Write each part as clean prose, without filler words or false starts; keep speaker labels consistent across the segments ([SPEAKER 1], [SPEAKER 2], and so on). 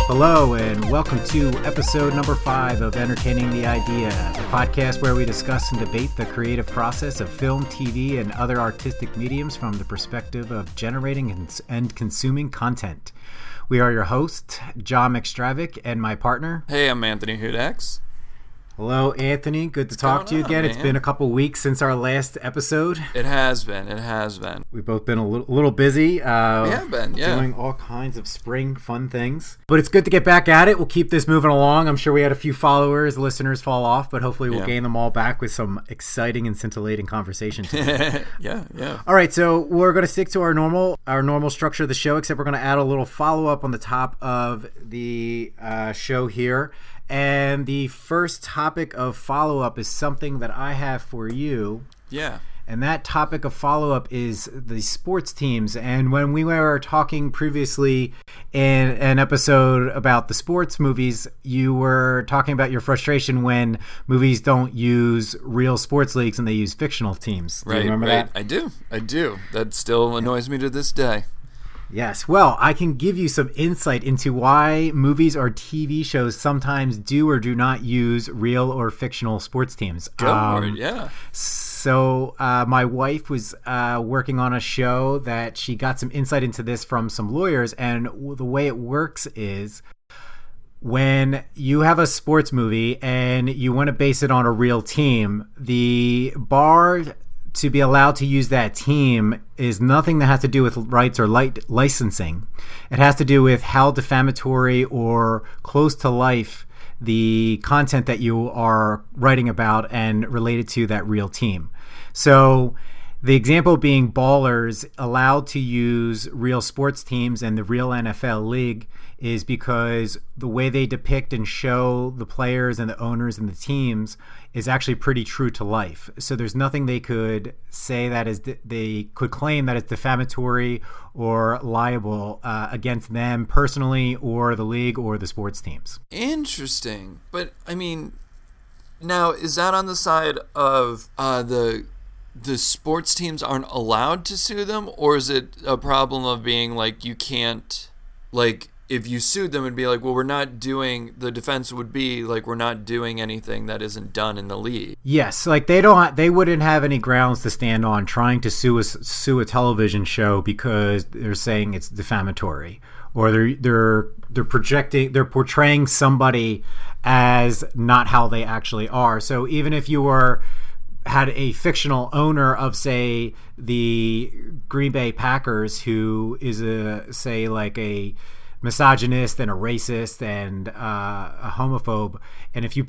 [SPEAKER 1] Hello, and welcome to episode number 5 of Entertaining the Idea, the podcast where we discuss and debate the creative process of film, TV, and other artistic mediums from the perspective of generating and consuming content. We are your host, John McStravick, and my partner.
[SPEAKER 2] Hey, I'm Anthony Hudax.
[SPEAKER 1] Hello, Anthony. Good to talk to you again. It's been a couple weeks since our last episode.
[SPEAKER 2] It has been.
[SPEAKER 1] We've both been a little busy.
[SPEAKER 2] We have been, yeah.
[SPEAKER 1] Doing all kinds of spring fun things. But it's good to get back at it. We'll keep this moving along. I'm sure we had a few followers, listeners fall off, but hopefully we'll gain them all back with some exciting and scintillating conversation today.
[SPEAKER 2] Yeah.
[SPEAKER 1] All right, so we're going to stick to our normal structure of the show, except we're going to add a little follow-up on the top of the show here. And the first topic of follow-up is something that I have for you.
[SPEAKER 2] Yeah.
[SPEAKER 1] And that topic of follow-up is the sports teams. And when we were talking previously in an episode about the sports movies, you were talking about your frustration when movies don't use real sports leagues and they use fictional teams. Do you remember that?
[SPEAKER 2] I do. That still annoys me to this day.
[SPEAKER 1] Yes. Well, I can give you some insight into why movies or TV shows sometimes do or do not use real or fictional sports teams.
[SPEAKER 2] Go for it, yeah.
[SPEAKER 1] So my wife was working on a show that she got some insight into this from some lawyers, and the way it works is when you have a sports movie and you want to base it on a real team, the bar to be allowed to use that team is nothing that has to do with rights or licensing. It has to do with how defamatory or close to life the content that you are writing about and related to that real team. So the example being Ballers allowed to use real sports teams and the real NFL league is because the way they depict and show the players and the owners and the teams is actually pretty true to life. So there's nothing they could say that is they could claim that it's defamatory or liable against them personally or the league or the sports teams.
[SPEAKER 2] Interesting. But I mean, now is that on the side of the sports teams aren't allowed to sue them, or is it a problem of being like you can't, like if you sued them it'd be like, well, the defense would be like, we're not doing anything that isn't done in the league.
[SPEAKER 1] Yes, like they wouldn't have any grounds to stand on trying to sue a television show because they're saying it's defamatory, or they're portraying somebody as not how they actually are. So even if you had a fictional owner of, say, the Green Bay Packers who is a misogynist and a racist and a homophobe, and if you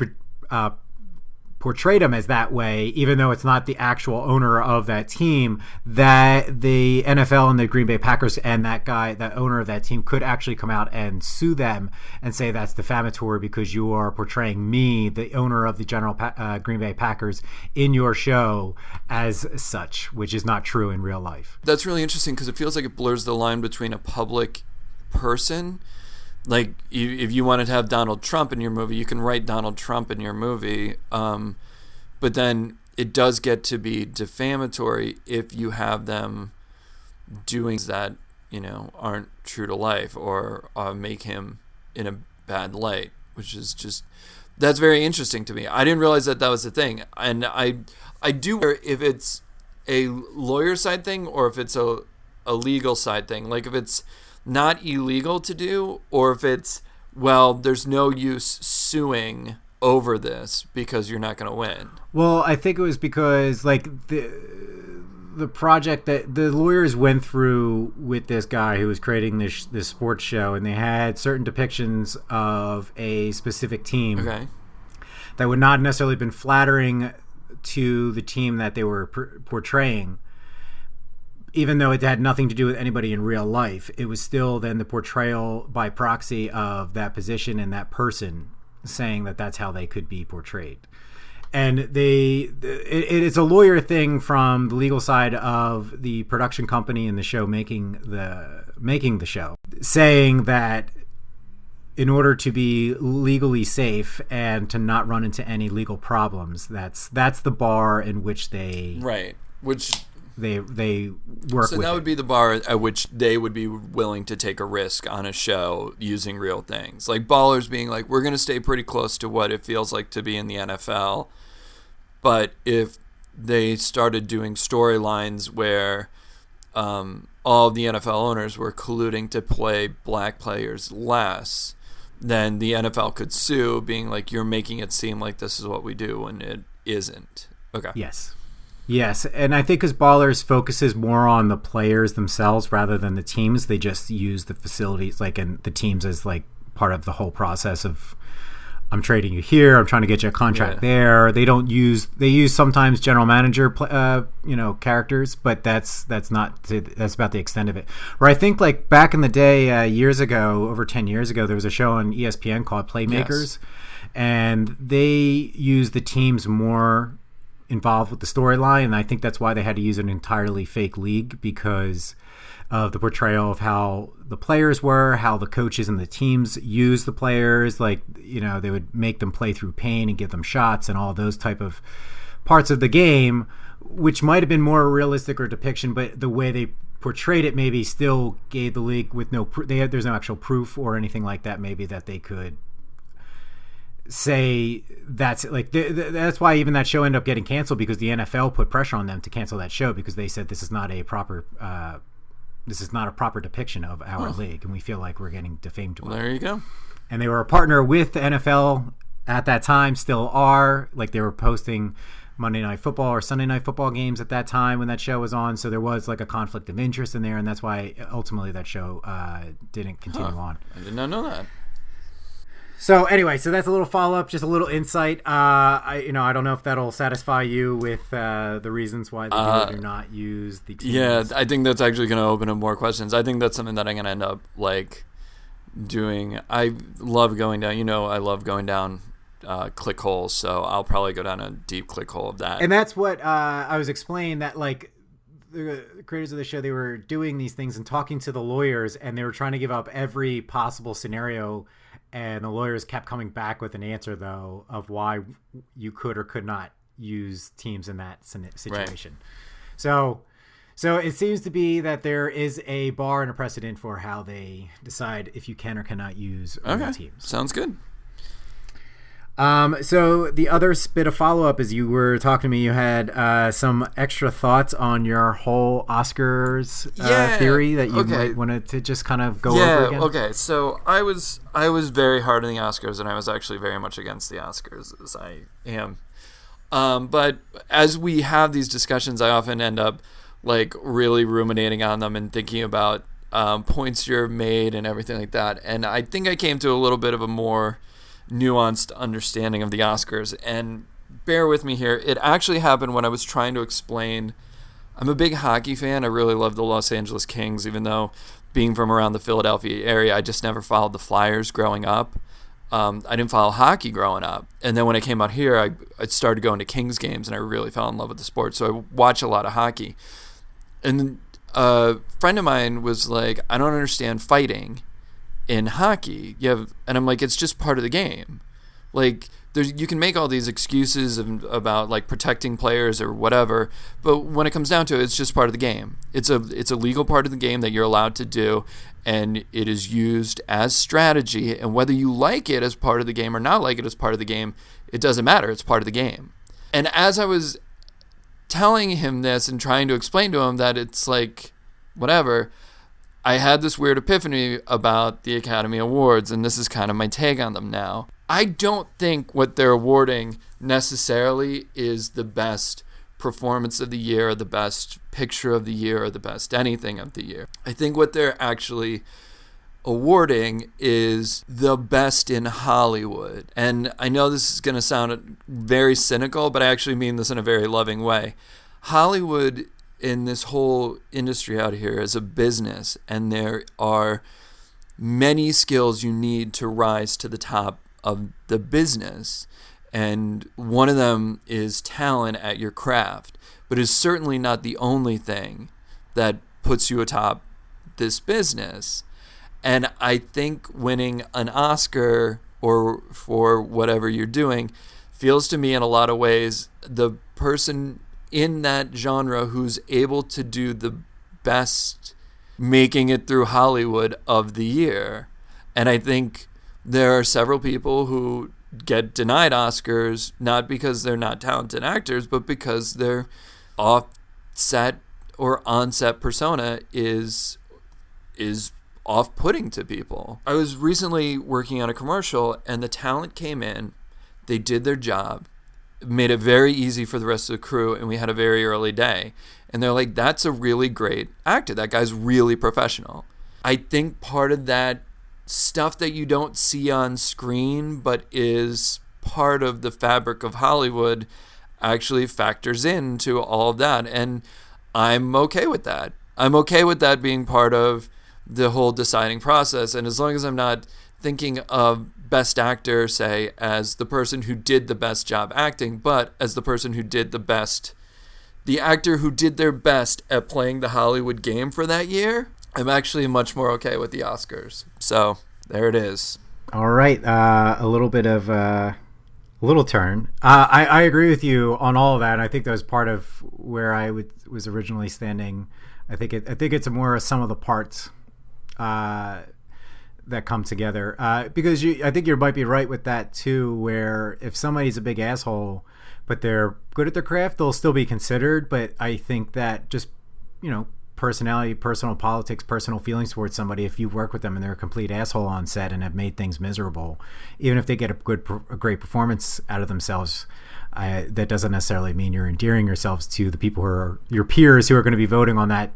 [SPEAKER 1] portrayed him as that way, even though it's not the actual owner of that team, that the NFL and the Green Bay Packers and that owner of that team could actually come out and sue them and say that's defamatory because you are portraying me, the owner of the Green Bay Packers, in your show as such, which is not true in real life.
[SPEAKER 2] That's really interesting because it feels like it blurs the line between a public person. Like, if you wanted to have Donald Trump in your movie, you can write Donald Trump in your movie. But then it does get to be defamatory if you have them doing things that, aren't true to life or make him in a bad light, which is just, that's very interesting to me. I didn't realize that was the thing. And I do wonder if it's a lawyer side thing or if it's a legal side thing. Like if it's not illegal to do, or if it's, well, there's no use suing over this because you're not going to win.
[SPEAKER 1] Well, I think it was because the project that the lawyers went through with this guy who was creating this sports show, and they had certain depictions of a specific team that would not necessarily have been flattering to the team that they were portraying. Even though it had nothing to do with anybody in real life, it was still then the portrayal by proxy of that position and that person saying that that's how they could be portrayed. And it's a lawyer thing from the legal side of the production company and the show making the show, saying that in order to be legally safe and to not run into any legal problems, that's the bar in which they...
[SPEAKER 2] Right, which...
[SPEAKER 1] they work
[SPEAKER 2] So
[SPEAKER 1] with
[SPEAKER 2] that
[SPEAKER 1] it.
[SPEAKER 2] would be the bar at which they would be willing to take a risk on a show using real things. Like Ballers being like, we're going to stay pretty close to what it feels like to be in the NFL. But they started doing storylines where all the NFL owners were colluding to play black players less, then the NFL could sue, being like, you're making it seem like this is what we do when it isn't. Okay.
[SPEAKER 1] Yes, and I think because Ballers focuses more on the players themselves rather than the teams, they just use the facilities, like, and the teams as like part of the whole process of, I'm trading you here, I'm trying to get you a contract there. They use sometimes general manager characters, but that's about the extent of it. Where I think like back in the day, years ago, over 10 years ago, there was a show on ESPN called Playmakers, and they used the teams more involved with the storyline, and I think that's why they had to use an entirely fake league, because of the portrayal of how the players were, how the coaches and the teams use the players. Like, they would make them play through pain and give them shots and all those type of parts of the game, which might have been more realistic or depiction, but the way they portrayed it maybe still gave the league with no there's no actual proof or anything like that, maybe that they could say that's like that's why even that show ended up getting canceled, because the NFL put pressure on them to cancel that show, because they said this is not a proper depiction of our league, and we feel like we're getting defamed.
[SPEAKER 2] Well, there you go.
[SPEAKER 1] And they were a partner with the NFL at that time, still are. Like, they were posting Monday Night Football or Sunday Night Football games at that time when that show was on, so there was like a conflict of interest in there, and that's why ultimately that show didn't continue on.
[SPEAKER 2] I did not know that.
[SPEAKER 1] So anyway, so that's a little follow-up, just a little insight. I don't know if that'll satisfy you with the reasons why they do not use the teams.
[SPEAKER 2] Yeah, I think that's actually going to open up more questions. I think that's something that I'm going to end up like doing. I love going down. I love going down click holes, so I'll probably go down a deep click hole of that.
[SPEAKER 1] And that's what I was explaining, that like the creators of the show, they were doing these things and talking to the lawyers, and they were trying to give up every possible scenario. And the lawyers kept coming back with an answer, though, of why you could or could not use teams in that situation. Right. So it seems to be that there is a bar and a precedent for how they decide if you can or cannot use real teams.
[SPEAKER 2] Sounds good.
[SPEAKER 1] So the other bit of follow-up is, you were talking to me, you had some extra thoughts on your whole Oscars theory that you wanted to just kind of go over again.
[SPEAKER 2] Okay. So I was very hard on the Oscars, and I was actually very much against the Oscars, as I am. But as we have these discussions, I often end up like really ruminating on them and thinking about points you're made and everything like that. And I think I came to a little bit of a more nuanced understanding of the Oscars, and bear with me here, it actually happened when I was trying to explain. I'm a big hockey fan. I really love the Los Angeles Kings, even though being from around the Philadelphia area, I just never followed the Flyers growing up. I didn't follow hockey growing up, and then when I came out here, I started going to Kings games, and I really fell in love with the sport, so I watch a lot of hockey. And a friend of mine was like, I don't understand fighting in hockey. And I'm like, it's just part of the game. Like, you can make all these excuses about like protecting players or whatever, but when it comes down to it, it's just part of the game. It's a legal part of the game that you're allowed to do, and it is used as strategy. And whether you like it as part of the game or not like it as part of the game, it doesn't matter. It's part of the game. And as I was telling him this and trying to explain to him that it's like whatever, I had this weird epiphany about the Academy Awards, and this is kind of my take on them now. I don't think what they're awarding necessarily is the best performance of the year, or the best picture of the year, or the best anything of the year. I think what they're actually awarding is the best in Hollywood. And I know this is going to sound very cynical, but I actually mean this in a very loving way. Hollywood in this whole industry out here is a business, and there are many skills you need to rise to the top of the business, and one of them is talent at your craft, but it's certainly not the only thing that puts you atop this business. And I think winning an Oscar or for whatever you're doing feels to me in a lot of ways the person in that genre who's able to do the best making it through Hollywood of the year. And I think there are several people who get denied Oscars not because they're not talented actors, but because their off-set or on-set persona is off-putting to people. I was recently working on a commercial, and the talent came in, they did their job, made it very easy for the rest of the crew, and we had a very early day. And they're like, that's a really great actor. That guy's really professional. I think part of that stuff that you don't see on screen but is part of the fabric of Hollywood actually factors into all of that. And I'm okay with that. I'm okay with that being part of the whole deciding process. And as long as I'm not thinking of best actor, say, as the person who did the best job acting, but as the person who did the actor who did their best at playing the Hollywood game for that year, I'm actually much more okay with the Oscars. So there it is.
[SPEAKER 1] All right. A little bit of a little turn. I agree with you on all of that. I think that was part of where I was originally standing. I think it's a more a sum of the parts that come together, because I think you might be right with that too, where if somebody's a big asshole but they're good at their craft, they'll still be considered. But I think that just, personality, personal politics, personal feelings towards somebody, if you work with them and they're a complete asshole on set and have made things miserable, even if they get a great performance out of themselves, that doesn't necessarily mean you're endearing yourselves to the people who are your peers who are going to be voting on that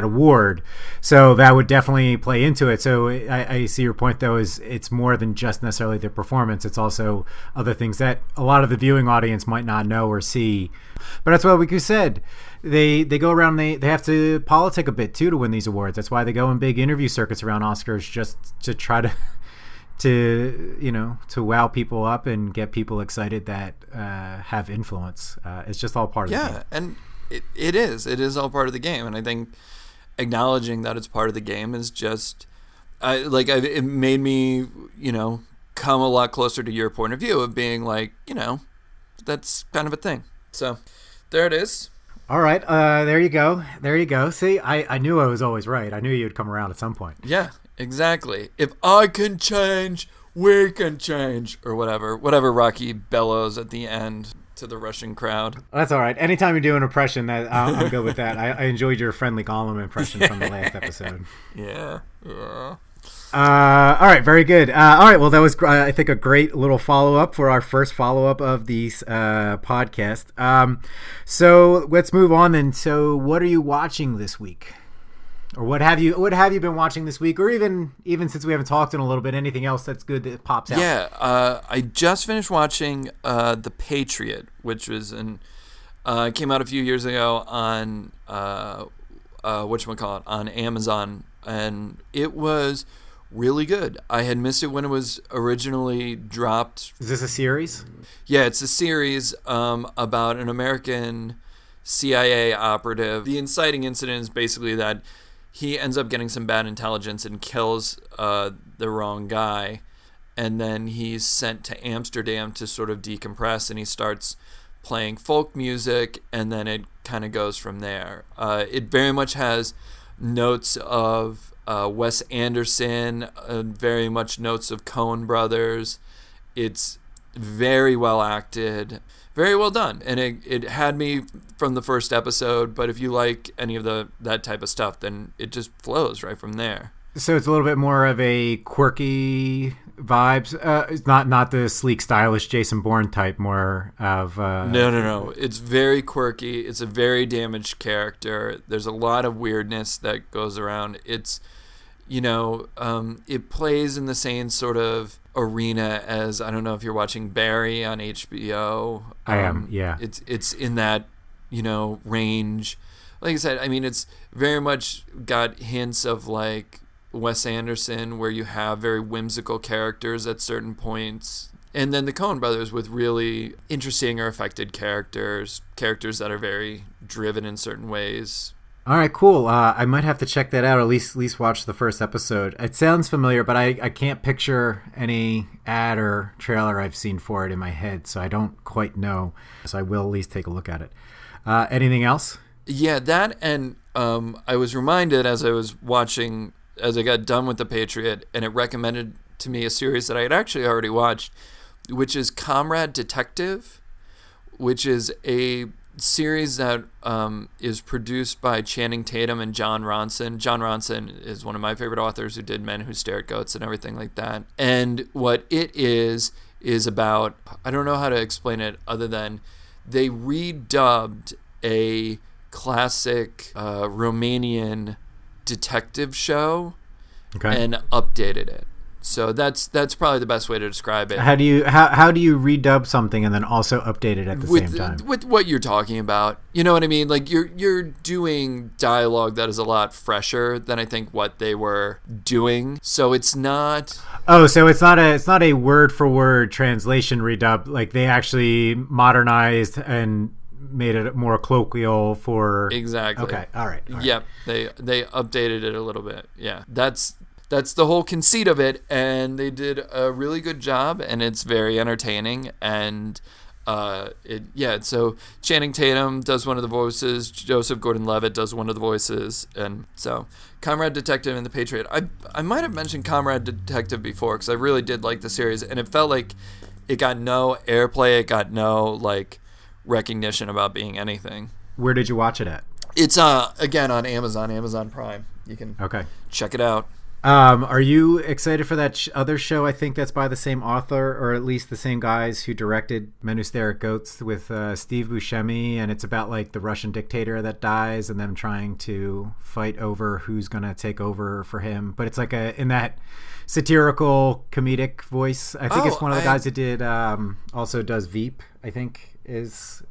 [SPEAKER 1] award. So that would definitely play into it. So I see your point, though, is it's more than just necessarily the performance. It's also other things that a lot of the viewing audience might not know or see. But that's what we said. They go around, they have to politic a bit too to win these awards. That's why they go in big interview circuits around Oscars, just to try to wow people up and get people excited that have influence. It's just all part of the game.
[SPEAKER 2] Yeah, and it is all part of the game. And I think acknowledging that it's part of the game is just it made me come a lot closer to your point of view of being like, that's kind of a thing. So there it is.
[SPEAKER 1] All right, there you go. See, I knew I was always right. I knew you'd come around at some point.
[SPEAKER 2] Yeah, exactly. If I can change, we can change, or whatever Rocky bellows at the end to the Russian crowd.
[SPEAKER 1] That's all right. Anytime you do an impression, that I'm good with that. I enjoyed your friendly Gollum impression from the last episode.
[SPEAKER 2] Yeah.
[SPEAKER 1] All right, very good. All right, well, that was, I think, a great little follow-up for our first follow-up of these podcast. So let's move on then. So what are you watching this week? Or what have you been watching this week? Or even since we haven't talked in a little bit, anything else that's good that pops out?
[SPEAKER 2] Yeah, I just finished watching The Patriot, which was came out a few years ago on on Amazon, and it was really good. I had missed it when it was originally dropped.
[SPEAKER 1] Is this a series?
[SPEAKER 2] Yeah, it's a series about an American CIA operative. The inciting incident is basically that he ends up getting some bad intelligence and kills the wrong guy, and then he's sent to Amsterdam to sort of decompress, and he starts playing folk music, and then it kind of goes from there. It very much has notes of Wes Anderson, very much notes of Coen Brothers. It's very well acted, very well done, and it had me from the first episode. But if you like any of that type of stuff, then it just flows right from there.
[SPEAKER 1] So it's a little bit more of a quirky vibes. It's not the sleek, stylish Jason Bourne type. More of
[SPEAKER 2] no. It's very quirky. It's a very damaged character. There's a lot of weirdness that goes around. It's it plays in the same sort of arena as, I don't know if you're watching Barry on HBO.
[SPEAKER 1] I am, yeah.
[SPEAKER 2] It's in that range. Like I said, I mean, it's very much got hints of like Wes Anderson, where you have very whimsical characters at certain points, and then the Coen Brothers with really interesting or affected characters that are very driven in certain ways.
[SPEAKER 1] All right, cool. I might have to check that out, at least watch the first episode. It sounds familiar, but I can't picture any ad or trailer I've seen for it in my head, so I don't quite know. So I will at least take a look at it. Anything else?
[SPEAKER 2] Yeah, that, and I was reminded as I was watching, as I got done with The Patriot, and it recommended to me a series that I had actually already watched, which is Comrade Detective, which is a series that is produced by Channing Tatum and John Ronson. John Ronson is one of my favorite authors who did Men Who Stare at Goats and everything like that. And what it is about, I don't know how to explain it other than they redubbed a classic Romanian detective show and updated it. So that's probably the best way to describe it.
[SPEAKER 1] How do you redub something and then also update it at the same time?
[SPEAKER 2] With what you're talking about, you know what I mean? Like you're doing dialogue that is a lot fresher than I think what they were doing. So it's not.
[SPEAKER 1] Oh, so it's not a word for word translation redub. Like they actually modernized and made it more colloquial for.
[SPEAKER 2] Exactly.
[SPEAKER 1] Okay. All right.
[SPEAKER 2] Yep. They updated it a little bit. Yeah. That's the whole conceit of it, and they did a really good job, and it's very entertaining. And so Channing Tatum does one of the voices, Joseph Gordon-Levitt does one of the voices, and so Comrade Detective and The Patriot. I might have mentioned Comrade Detective before because I really did like the series, and it felt like it got no airplay, it got no recognition about being anything.
[SPEAKER 1] Where did you watch it at?
[SPEAKER 2] It's again on Amazon Prime. You can check it out.
[SPEAKER 1] Are you excited for that other show? I think that's by the same author, or at least the same guys who directed Men Who Stare at Goats, with Steve Buscemi, and it's about like the Russian dictator that dies and them trying to fight over who's going to take over for him. But it's like in that satirical comedic voice. I think it's one of the guys that did also does Veep. I think is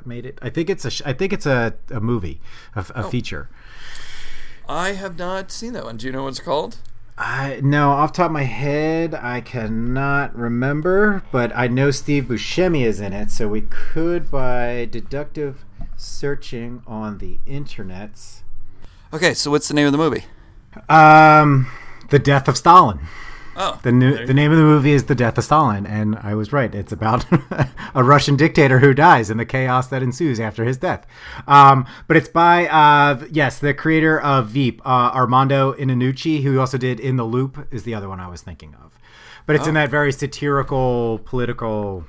[SPEAKER 1] made it. I think it's a movie, a feature.
[SPEAKER 2] I have not seen that one. Do you know what it's called?
[SPEAKER 1] No, off the top of my head, I cannot remember, but I know Steve Buscemi is in it, so we could, by deductive searching on the internets.
[SPEAKER 2] Okay, so what's the name of the movie?
[SPEAKER 1] The Death of Stalin.
[SPEAKER 2] Oh,
[SPEAKER 1] the name of the movie is The Death of Stalin, and I was right. It's about a Russian dictator who dies and the chaos that ensues after his death. But it's by the creator of Veep, Armando Iannucci, who also did In the Loop, is the other one I was thinking of. But it's in that very satirical, political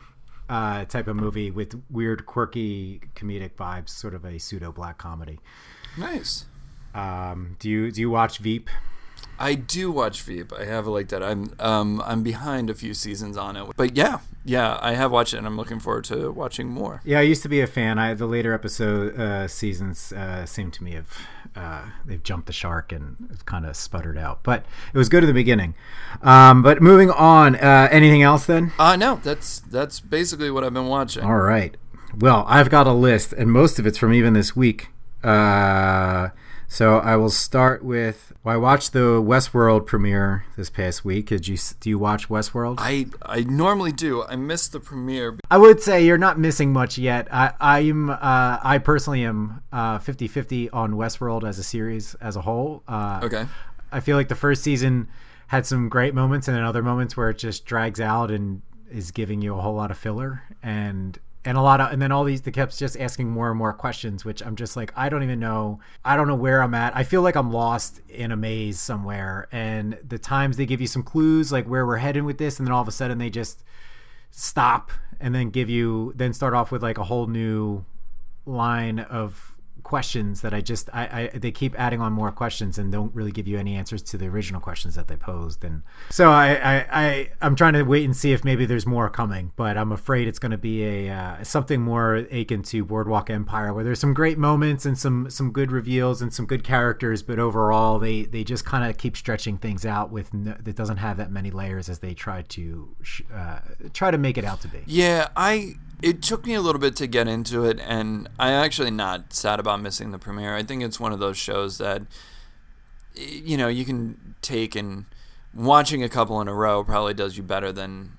[SPEAKER 1] type of movie with weird, quirky, comedic vibes, sort of a pseudo black comedy.
[SPEAKER 2] Nice.
[SPEAKER 1] Do you watch Veep?
[SPEAKER 2] I do watch Veep. I have like that. I'm behind a few seasons on it, but yeah, I have watched it, and I'm looking forward to watching more.
[SPEAKER 1] Yeah, I used to be a fan. The later seasons seem to me they've jumped the shark and have kind of sputtered out. But it was good at the beginning. But moving on, anything else then?
[SPEAKER 2] No, that's basically what I've been watching.
[SPEAKER 1] All right. Well, I've got a list, and most of it's from even this week. So I will start with. Well, I watched the Westworld premiere this past week. Do you watch Westworld?
[SPEAKER 2] I normally do. I missed the premiere.
[SPEAKER 1] I would say you're not missing much yet. I personally am 50-50 on Westworld as a series as a whole.
[SPEAKER 2] Okay.
[SPEAKER 1] I feel like the first season had some great moments and then other moments where it just drags out and is giving you a whole lot of filler and then all these, they kept just asking more and more questions, which I'm just like, I don't know where I'm at. I feel like I'm lost in a maze somewhere, and the times they give you some clues like where we're heading with this, and then all of a sudden they just stop and then then start off with like a whole new line of questions that they keep adding on more questions and don't really give you any answers to the original questions that they posed. And so I'm trying to wait and see if maybe there's more coming, but I'm afraid it's going to be something more akin to Boardwalk Empire, where there's some great moments and some good reveals and some good characters, but overall they just kind of keep stretching things out that doesn't have that many layers as they try to make it out to be.
[SPEAKER 2] Yeah, it took me a little bit to get into it, and I'm actually not sad about missing the premiere. I think it's one of those shows that, you can take, and watching a couple in a row probably does you better than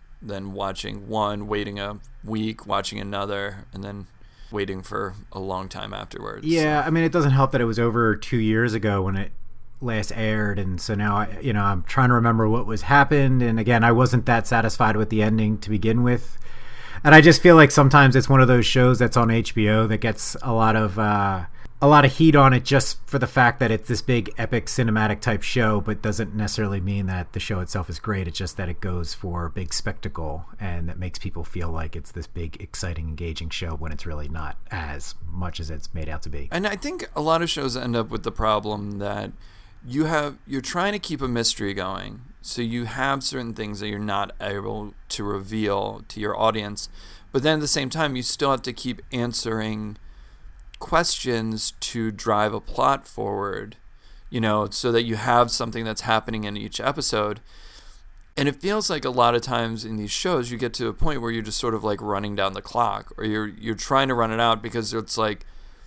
[SPEAKER 2] watching one, waiting a week, watching another, and then waiting for a long time afterwards.
[SPEAKER 1] Yeah, I mean, it doesn't help that it was over 2 years ago when it last aired, and so now I'm trying to remember what happened, and again, I wasn't that satisfied with the ending to begin with. And I just feel like sometimes it's one of those shows that's on HBO that gets a lot of heat on it just for the fact that it's this big epic cinematic type show, but doesn't necessarily mean that the show itself is great. It's just that it goes for big spectacle, and that makes people feel like it's this big, exciting, engaging show when it's really not as much as it's made out to be.
[SPEAKER 2] And I think a lot of shows end up with the problem that you're trying to keep a mystery going. So you have certain things that you're not able to reveal to your audience, but then at the same time, you still have to keep answering questions to drive a plot forward, so that you have something that's happening in each episode. And it feels like a lot of times in these shows, you get to a point where you're just sort of like running down the clock, or you're trying to run it out because it's like,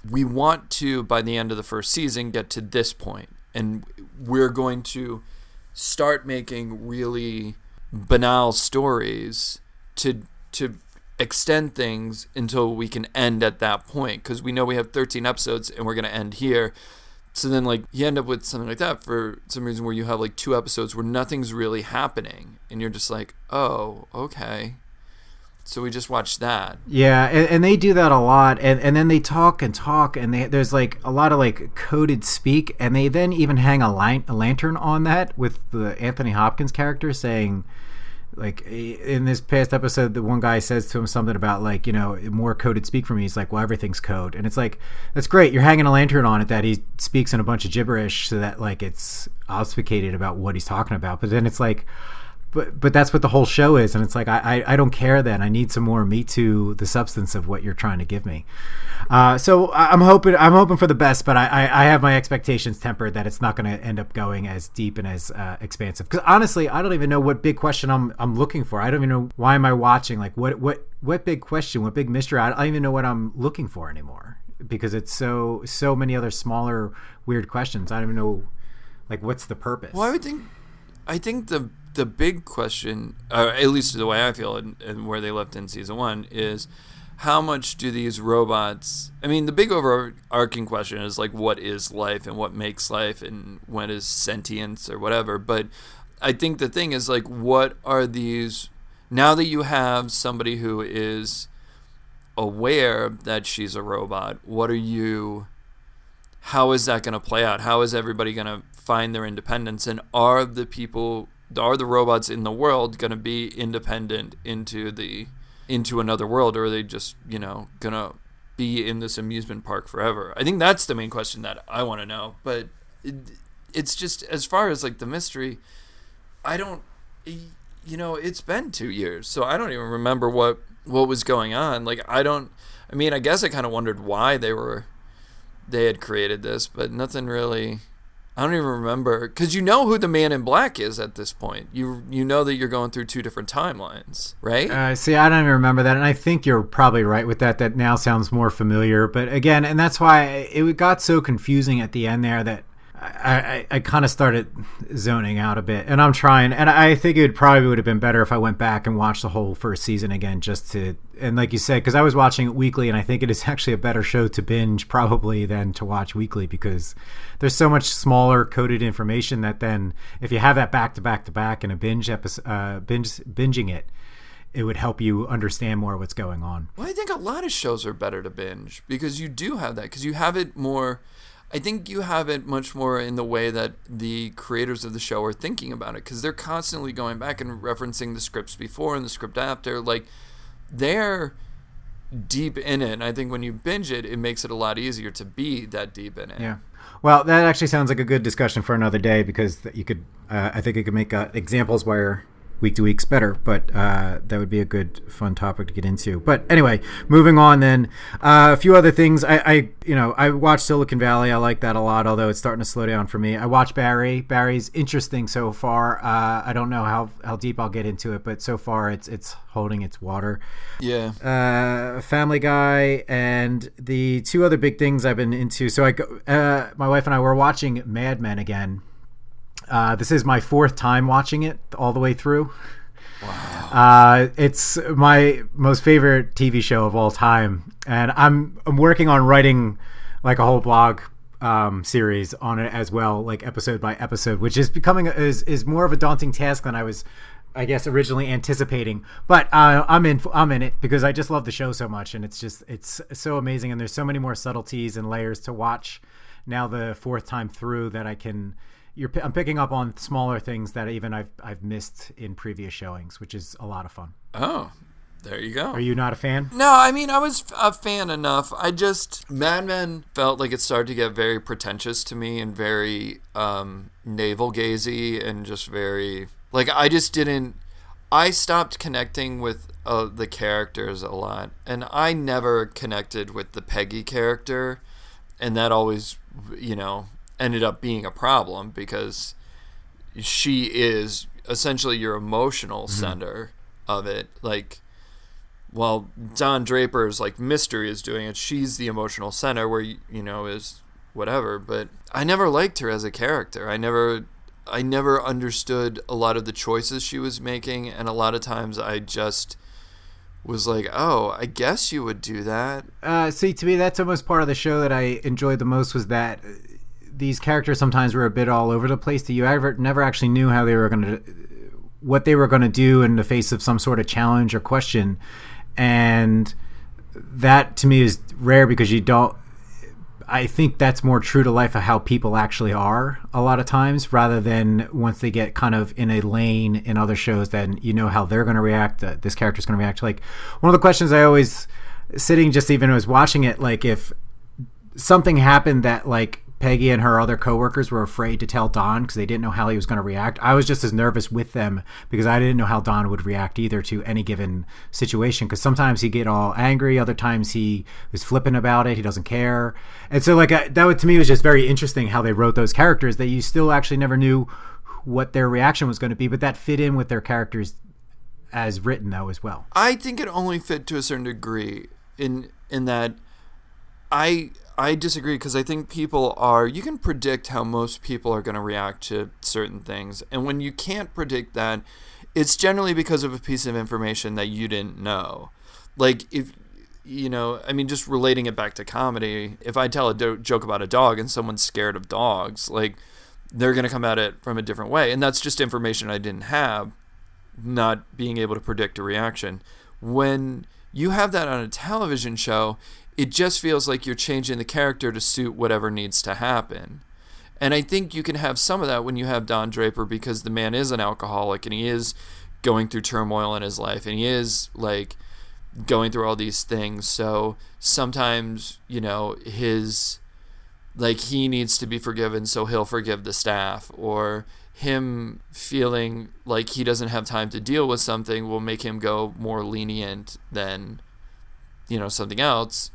[SPEAKER 2] we want to, by the end of the first season, get to this point, and we're going to start making really banal stories to extend things until we can end at that point, because we know we have 13 episodes and we're going to end here. So then like you end up with something like that for some reason, where you have like 2 episodes where nothing's really happening, and you're just like, oh, okay, so we just watched that.
[SPEAKER 1] Yeah, and they do that a lot, and then they talk, and there's like a lot of like coded speak, and they then even hang a lantern on that with the Anthony Hopkins character saying, like, in this past episode, the one guy says to him something about like, more coded speak for me. He's like, well, everything's code. And it's like, that's great. You're hanging a lantern on it that he speaks in a bunch of gibberish so that like it's obfuscated about what he's talking about. But then it's like, but that's what the whole show is. And it's like, I don't care then. I need some more meat to the substance of what you're trying to give me. So I'm hoping for the best, but I have my expectations tempered that it's not going to end up going as deep and as expansive. Because honestly, I don't even know what big question I'm looking for. I don't even know, why am I watching? Like what big question, what big mystery? I don't even know what I'm looking for anymore, because it's so many other smaller weird questions. I don't even know, like, what's the purpose?
[SPEAKER 2] Well, I think the big question, at least the way I feel, and where they left in season 1, is how much do these robots... I mean, the big overarching question is, like, what is life and what makes life and what is sentience or whatever. But I think the thing is, like, what are these... Now that you have somebody who is aware that she's a robot, how is that going to play out? How is everybody going to find their independence? And are the robots in the world going to be independent into another world, or are they just, going to be in this amusement park forever? I think that's the main question that I want to know. But it's just, as far as like the mystery, I don't, it's been 2 years, so I don't even remember what was going on. Like, I guess I kind of wondered why they had created this, but nothing really. I don't even remember, because you know who the Man in Black is at this point. You know that you're going through 2 different timelines, right?
[SPEAKER 1] See, I don't even remember that, and I think you're probably right with that. That now sounds more familiar, but again, and that's why it got so confusing at the end there that I kind of started zoning out a bit, and I'm trying, and I think it probably would have been better if I went back and watched the whole first season again, and like you said, because I was watching it weekly, and I think it is actually a better show to binge probably than to watch weekly, because there's so much smaller coded information that then if you have that back to back to back in a binge episode, binging it would help you understand more what's going on.
[SPEAKER 2] Well, I think a lot of shows are better to binge because you do have that, because you have it more. I think you have it much more in the way that the creators of the show are thinking about it, because they're constantly going back and referencing the scripts before and the script after. Like, they're deep in it, and I think when you binge it, it makes it a lot easier to be that deep in it.
[SPEAKER 1] Yeah. Well, that actually sounds like a good discussion for another day, because you could, I think you could make examples where week to week's better, but that would be a good fun topic to get into. But anyway, moving on then, a few other things. I watched Silicon Valley. I like that a lot, although it's starting to slow down for me. I watched Barry's interesting so far. I don't know how deep I'll get into it, but so far it's holding its water.
[SPEAKER 2] Yeah.
[SPEAKER 1] Family Guy, and the 2 other big things I've been into. So my wife and I were watching Mad Men again. This is my 4th time watching it all the way through.
[SPEAKER 2] Wow.
[SPEAKER 1] It's my most favorite TV show of all time, and I'm working on writing like a whole blog series on it as well, like episode by episode, which is becoming is more of a daunting task than I was I guess, originally anticipating. But I'm in it because I just love the show so much, and it's so amazing, and there's so many more subtleties and layers to watch now the fourth time through that I'm picking up on smaller things that even I've missed in previous showings, which is a lot of fun.
[SPEAKER 2] Oh, there you go.
[SPEAKER 1] Are you not a fan?
[SPEAKER 2] No, I mean, I was a fan enough. Mad Men felt like it started to get very pretentious to me and very navel-gazy and just very... Like, I stopped connecting with the characters a lot. And I never connected with the Peggy character. And that always, ended up being a problem because she is essentially your emotional center of it. Like... While Don Draper's mystery is doing it, she's the emotional center where is whatever. But I never liked her as a character. I never understood a lot of the choices she was making, and a lot of times I just was like, oh, I guess you would do that.
[SPEAKER 1] See, to me, that's almost part of the show that I enjoyed the most, was that these characters sometimes were a bit all over the place. That you never actually knew how they were what they were going to do in the face of some sort of challenge or question. And that to me is rare because I think that's more true to life of how people actually are a lot of times, rather than once they get kind of in a lane in other shows, then how they're going to react, that this character's going to react. Like, one of the questions I always just even was watching it, if something happened that Peggy and her other coworkers were afraid to tell Don because they didn't know how he was going to react, I was just as nervous with them because I didn't know how Don would react either to any given situation, because sometimes he'd get all angry, other times he was flippant about it, he doesn't care. And so that to me was just very interesting how they wrote those characters, that you still actually never knew what their reaction was going to be, but that fit in with their characters as written though as well.
[SPEAKER 2] I think it only fit to a certain degree in that I disagree, because I think you can predict how most people are going to react to certain things. And when you can't predict that, it's generally because of a piece of information that you didn't know. If, just relating it back to comedy, if I tell a joke about a dog and someone's scared of dogs, they're going to come at it from a different way. And that's just information I didn't have, not being able to predict a reaction. When you have that on a television show, it just feels like you're changing the character to suit whatever needs to happen. And I think you can have some of that when you have Don Draper, because the man is an alcoholic and he is going through turmoil in his life and he is going through all these things. So sometimes, his he needs to be forgiven, so he'll forgive the staff, or him feeling like he doesn't have time to deal with something will make him go more lenient than something else.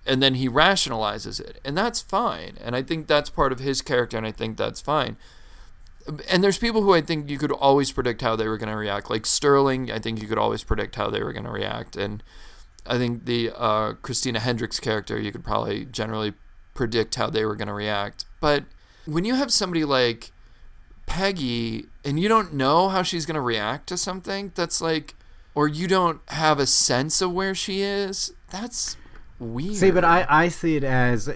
[SPEAKER 2] And then he rationalizes it, and that's fine. And I think that's part of his character, and I think that's fine. And there's people who I think you could always predict how they were going to react. Like Sterling, I think you could always predict how they were going to react. And I think the Christina Hendricks character, you could probably generally predict how they were going to react. But when you have somebody like Peggy, and you don't know how she's going to react to something, that's or you don't have a sense of where she is, that's weird.
[SPEAKER 1] See, but I see it as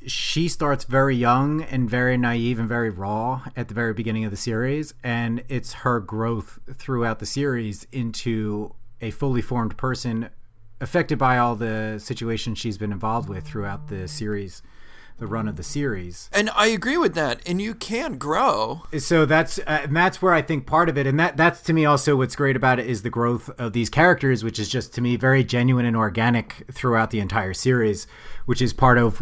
[SPEAKER 1] she starts very young and very naive and very raw at the very beginning of the series, and it's her growth throughout the series into a fully formed person affected by all the situations she's been involved with throughout the series, the run of the series.
[SPEAKER 2] And I agree with that, and you can grow.
[SPEAKER 1] So that's where I think part of it, and that's to me also what's great about it, is the growth of these characters, which is just to me very genuine and organic throughout the entire series, which is part of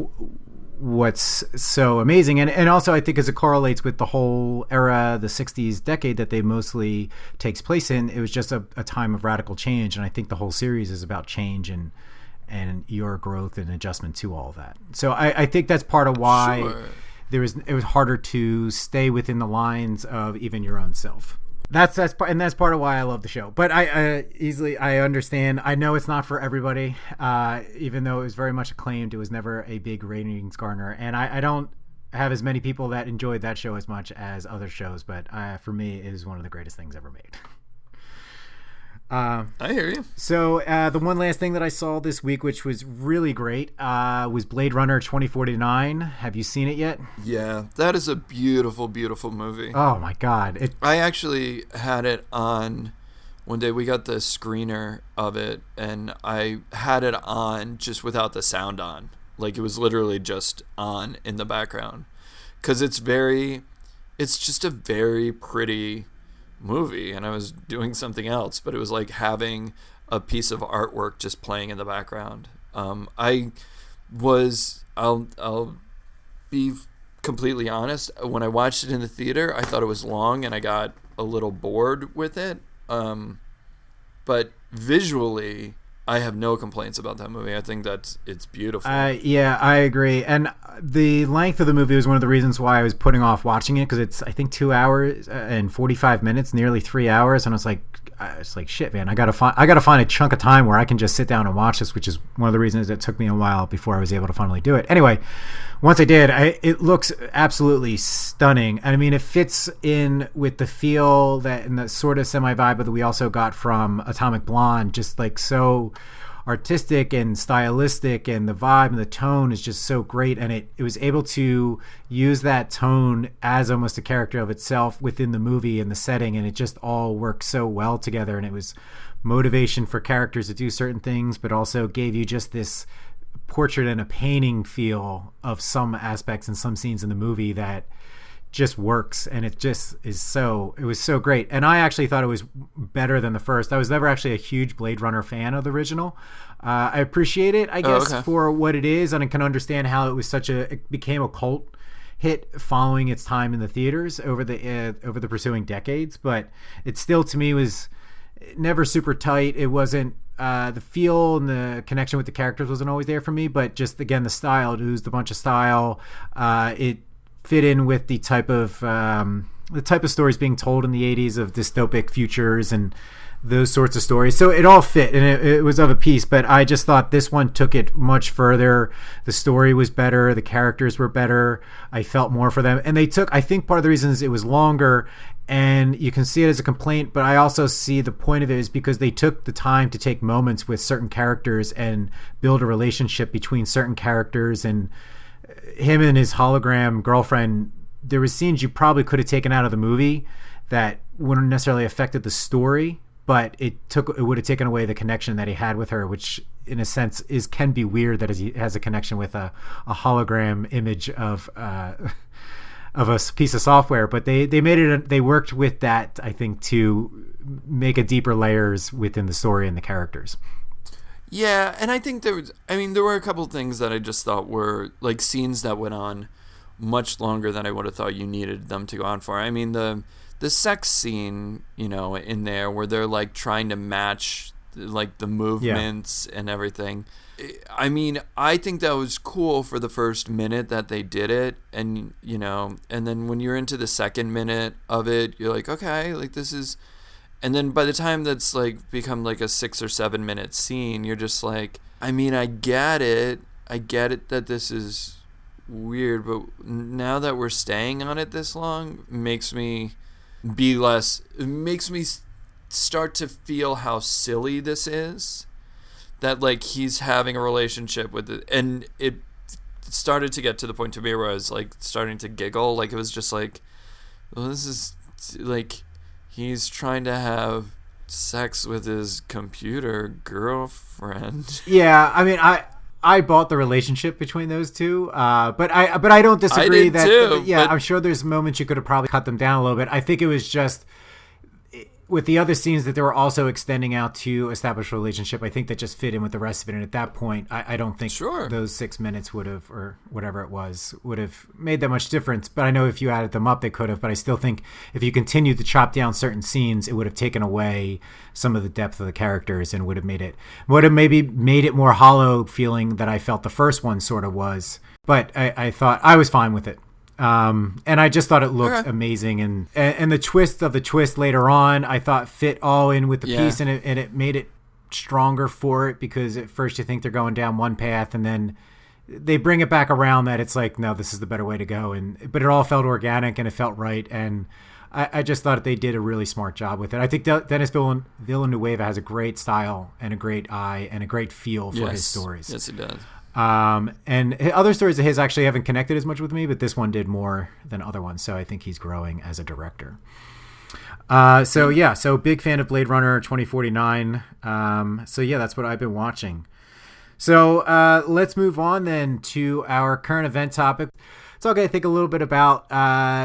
[SPEAKER 1] what's so amazing. And also I think as it correlates with the whole era, the 60s decade that they mostly takes place in, it was just a time of radical change, and I think the whole series is about change and your growth and adjustment to all of that. So I think that's part of why it was harder to stay within the lines of even your own self. That's part of why I love the show. But I understand. I know it's not for everybody. Even though it was very much acclaimed, it was never a big ratings garner, and I don't have as many people that enjoyed that show as much as other shows. But for me, it is one of the greatest things ever made.
[SPEAKER 2] I hear you.
[SPEAKER 1] So the one last thing that I saw this week, which was really great, was Blade Runner 2049. Have you seen it yet?
[SPEAKER 2] Yeah, that is a beautiful, beautiful movie.
[SPEAKER 1] Oh my God.
[SPEAKER 2] I actually had it on one day we got the screener of it, and I had it on just without the sound on. Like, it was literally just on in the background. Because it's just a very pretty movie, and I was doing something else, but it was like having a piece of artwork just playing in the background. I'll be completely honest. When I watched it in the theater, I thought it was long, and I got a little bored with it. But visually, I have no complaints about that movie. I think it's beautiful.
[SPEAKER 1] Yeah, I agree. And the length of the movie was one of the reasons why I was putting off watching it, because it's, I think, 2 hours and 45 minutes, nearly 3 hours. And I was like, shit, man, I gotta find a chunk of time where I can just sit down and watch this, which is one of the reasons it took me a while before I was able to finally do it. Anyway, once I did, it looks absolutely stunning. And I mean, it fits in with the feel that and the sort of semi-vibe that we also got from Atomic Blonde, just like so artistic and stylistic, and the vibe and the tone is just so great, and it was able to use that tone as almost a character of itself within the movie and the setting, and it just all worked so well together. And it was motivation for characters to do certain things, but also gave you just this portrait and a painting feel of some aspects and some scenes in the movie that just works. And it just is it was so great. And I actually thought it was better than the first. I was never actually a huge Blade Runner fan of the original. I appreciate it, I guess, for what it is, and I can understand how it became a cult hit following its time in the theaters over the pursuing decades. But it still, to me, was never super tight. It wasn't the feel and the connection with the characters wasn't always there for me, but just, again, the style. It oozed a bunch of style. It fit in with the type of stories being told in the 80s of dystopic futures and those sorts of stories. So it all fit, and it was of a piece. But I just thought this one took it much further. The story was better. The characters were better. I felt more for them. And I think part of the reason is it was longer, and you can see it as a complaint, but I also see the point of it is because they took the time to take moments with certain characters and build a relationship between certain characters. And him and his hologram girlfriend, there were scenes you probably could have taken out of the movie that wouldn't necessarily affected the story, but it would have taken away the connection that he had with her, which in a sense can be weird that he has a connection with a hologram image of a piece of software. But they made it. They worked with that, I think, to make a deeper layers within the story and the characters.
[SPEAKER 2] Yeah, and I think there were a couple of things that I just thought were like scenes that went on much longer than I would have thought you needed them to go on for. I mean, the sex scene, in there where they're like trying to match like the movements and everything. I mean, I think that was cool for the first minute that they did it, and and then when you're into the second minute of it, you're like, okay, like this is. And then by the time that's like become like a 6 or 7 minute scene, you're just like, I mean, I get it that this is weird, but now that we're staying on it this long, makes me start to feel how silly this is. That like he's having a relationship with it, and it started to get to the point to me where I was like starting to giggle. Like it was just like, well, this is like. He's trying to have sex with his computer girlfriend.
[SPEAKER 1] Yeah, I mean, I bought the relationship between those two, but I don't disagree
[SPEAKER 2] that. Too,
[SPEAKER 1] I'm sure there's moments you could have probably cut them down a little bit. I think it was just with the other scenes that they were also extending out to establish a relationship. I think that just fit in with the rest of it, and at that point, I don't think those 6 minutes would have, or whatever it was, would have made that much difference. But I know if you added them up, they could have. But I still think if you continued to chop down certain scenes, it would have taken away some of the depth of the characters and would have maybe made it more hollow feeling that I felt the first one sort of was. But I thought I was fine with it. And I just thought it looked amazing, and the twist of the twist later on I thought fit all in with the piece, and it made it stronger for it, because at first you think they're going down one path and then they bring it back around that it's like, no, this is the better way to go, but it all felt organic and it felt right, and I just thought they did a really smart job with it. I think Denis Villeneuve has a great style and a great eye and a great feel for his stories.
[SPEAKER 2] Yes, he does.
[SPEAKER 1] And other stories of his actually haven't connected as much with me, but this one did more than other ones. So I think he's growing as a director. So big fan of Blade Runner 2049. So yeah, that's what I've been watching. So let's move on then to our current event topic. Talk, I think, a little bit about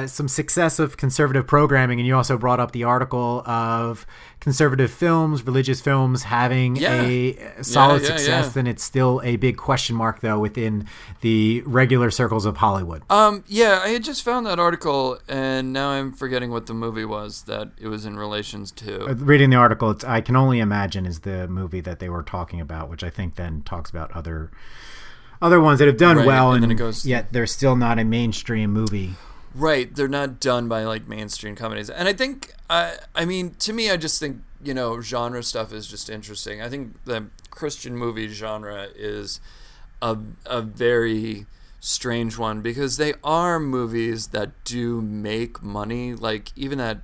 [SPEAKER 1] some success of conservative programming, and you also brought up the article of conservative films, religious films having a solid success, and it's still a big question mark, though, within the regular circles of Hollywood.
[SPEAKER 2] I had just found that article, and now I'm forgetting what the movie was that it was in relations to.
[SPEAKER 1] Reading the article, I Can Only Imagine is the movie that they were talking about, which I think then talks about other ones that have done well, and yet they're still not a mainstream movie.
[SPEAKER 2] Right, they're not done by like mainstream companies. And I think, I mean, to me, I just think, genre stuff is just interesting. I think the Christian movie genre is a very strange one because they are movies that do make money. Like even that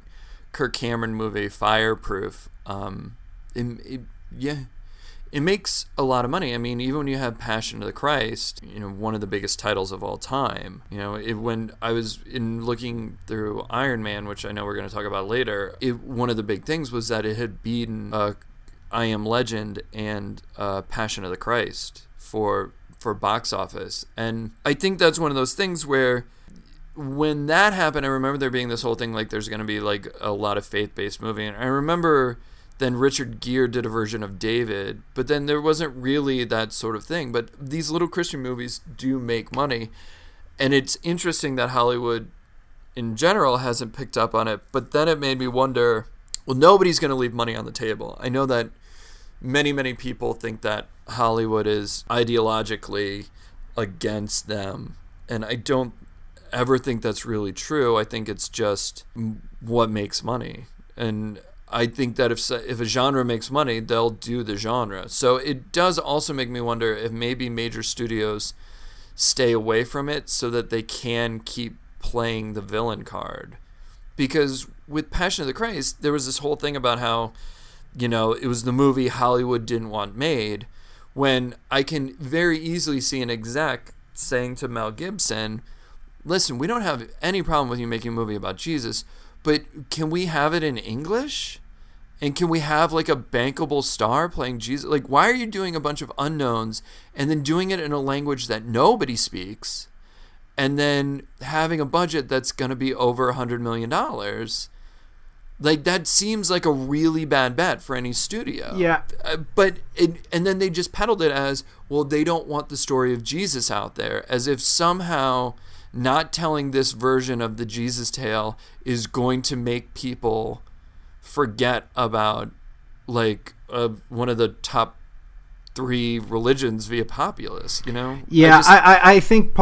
[SPEAKER 2] Kirk Cameron movie, Fireproof, it makes a lot of money. I mean, even when you have Passion of the Christ, one of the biggest titles of all time. When I was looking through Iron Man, which I know we're going to talk about later, one of the big things was that it had beaten I Am Legend and Passion of the Christ for box office. And I think that's one of those things where when that happened, I remember there being this whole thing like there's going to be like a lot of faith-based movie. And I remember then Richard Gere did a version of David, but then there wasn't really that sort of thing. But these little Christian movies do make money, and it's interesting that Hollywood in general hasn't picked up on it. But then it made me wonder, well, nobody's going to leave money on the table. I know that many, many people think that Hollywood is ideologically against them, and I don't ever think that's really true. I think it's just what makes money. And I think that if a genre makes money, they'll do the genre. So it does also make me wonder if maybe major studios stay away from it so that they can keep playing the villain card. Because with Passion of the Christ, there was this whole thing about how, it was the movie Hollywood didn't want made, when I can very easily see an exec saying to Mel Gibson, listen, we don't have any problem with you making a movie about Jesus, but can we have it in English? And can we have like a bankable star playing Jesus? Like, why are you doing a bunch of unknowns and then doing it in a language that nobody speaks and then having a budget that's going to be over $100 million? Like, that seems like a really bad bet for any studio.
[SPEAKER 1] Yeah.
[SPEAKER 2] And then they just peddled it as, well, they don't want the story of Jesus out there, as if somehow not telling this version of the Jesus tale is going to make people forget about like one of the top 3 religions via populace.
[SPEAKER 1] Yeah, I think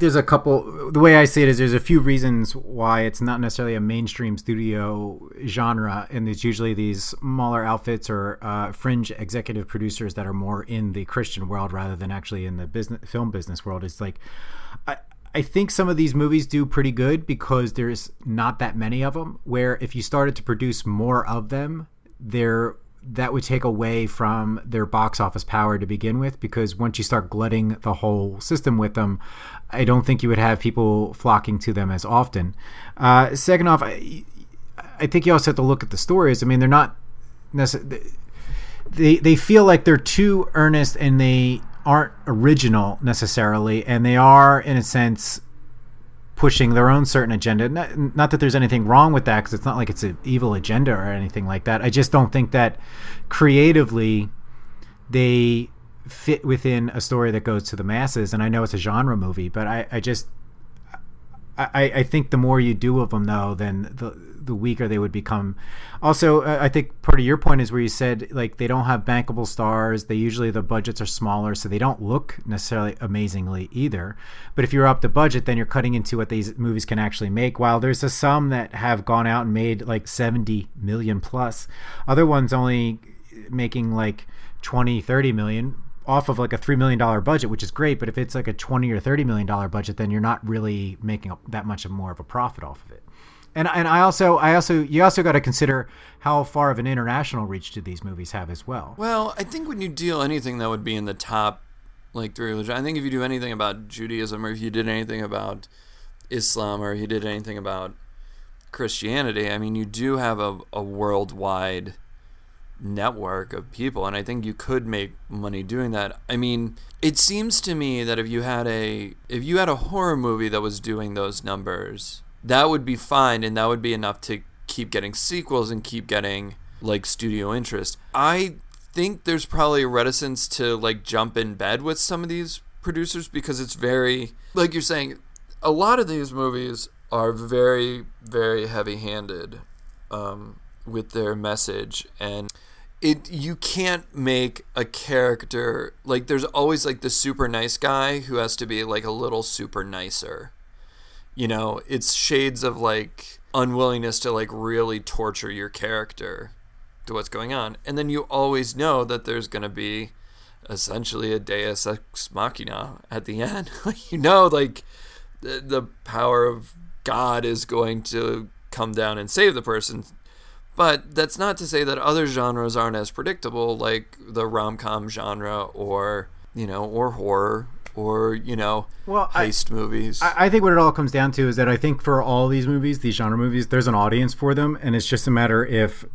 [SPEAKER 1] there's a couple. The way I see it is there's a few reasons why it's not necessarily a mainstream studio genre, and it's usually these smaller outfits or fringe executive producers that are more in the Christian world rather than actually in the film business world. It's like I think some of these movies do pretty good because there's not that many of them, where if you started to produce more of them, that would take away from their box office power to begin with, because once you start glutting the whole system with them, I don't think you would have people flocking to them as often. Second off, I think you also have to look at the stories. I mean, they're not necessarily... They feel like they're too earnest and they aren't original necessarily, and they are in a sense pushing their own certain agenda. Not that there's anything wrong with that, because it's not like it's an evil agenda or anything like that. I just don't think that creatively they fit within a story that goes to the masses. And I know it's a genre movie, but I think the more you do of them, though, then the weaker they would become. Also, I think part of your point is where you said like they don't have bankable stars. The budgets are smaller, so they don't look necessarily amazingly either. But if you're up the budget, then you're cutting into what these movies can actually make. While there's some that have gone out and made like 70 million plus, other ones only making like 20, 30 million off of like a $3 million budget, which is great. But if it's like a $20 or $30 million budget, then you're not really making that much more of a profit off of it. And you also got to consider how far of an international reach do these movies have as well.
[SPEAKER 2] Well, I think when you deal anything that would be in the top like 3 religions, I think if you do anything about Judaism, or if you did anything about Islam, or if you did anything about Christianity, I mean, you do have a worldwide network of people, and I think you could make money doing that. I mean, it seems to me that if you had a horror movie that was doing those numbers, that would be fine, and that would be enough to keep getting sequels and keep getting like studio interest. I think there's probably a reticence to like jump in bed with some of these producers because it's very, like you're saying, a lot of these movies are very, very heavy-handed with their message, and you can't make a character like, there's always like the super nice guy who has to be like a little super nicer. You know, it's shades of like unwillingness to like really torture your character to what's going on, and then you always know that there's going to be essentially a deus ex machina at the end. You know, like the power of God is going to come down and save the person. But that's not to say that other genres aren't as predictable, like the rom-com genre, or, you know, or horror, or, you know, heist movies.
[SPEAKER 1] I think what it all comes down to is that I think for all these movies, these genre movies, there's an audience for them, and it's just a matter if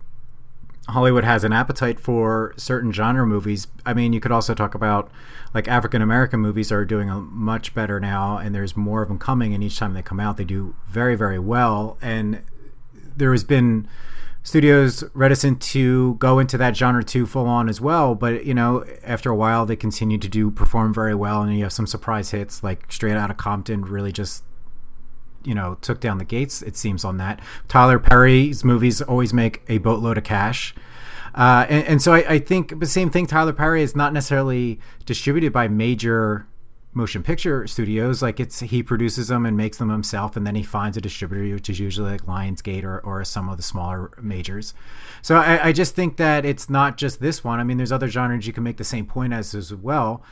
[SPEAKER 1] Hollywood has an appetite for certain genre movies. I mean, you could also talk about like African American movies are doing much better now, and there's more of them coming, and each time they come out, they do very, very well. And there has been studios reticent to go into that genre too full on as well, but you know, after a while, they continue to perform very well, and you have some surprise hits like Straight Outta Compton really just, you know, took down the gates, it seems, on that. Tyler Perry's movies always make a boatload of cash. And so I think the same thing, Tyler Perry is not necessarily distributed by major motion picture studios. Like he produces them and makes them himself, and then he finds a distributor, which is usually like Lionsgate or some of the smaller majors. So I just think that it's not just this one. I mean, there's other genres you can make the same point as well.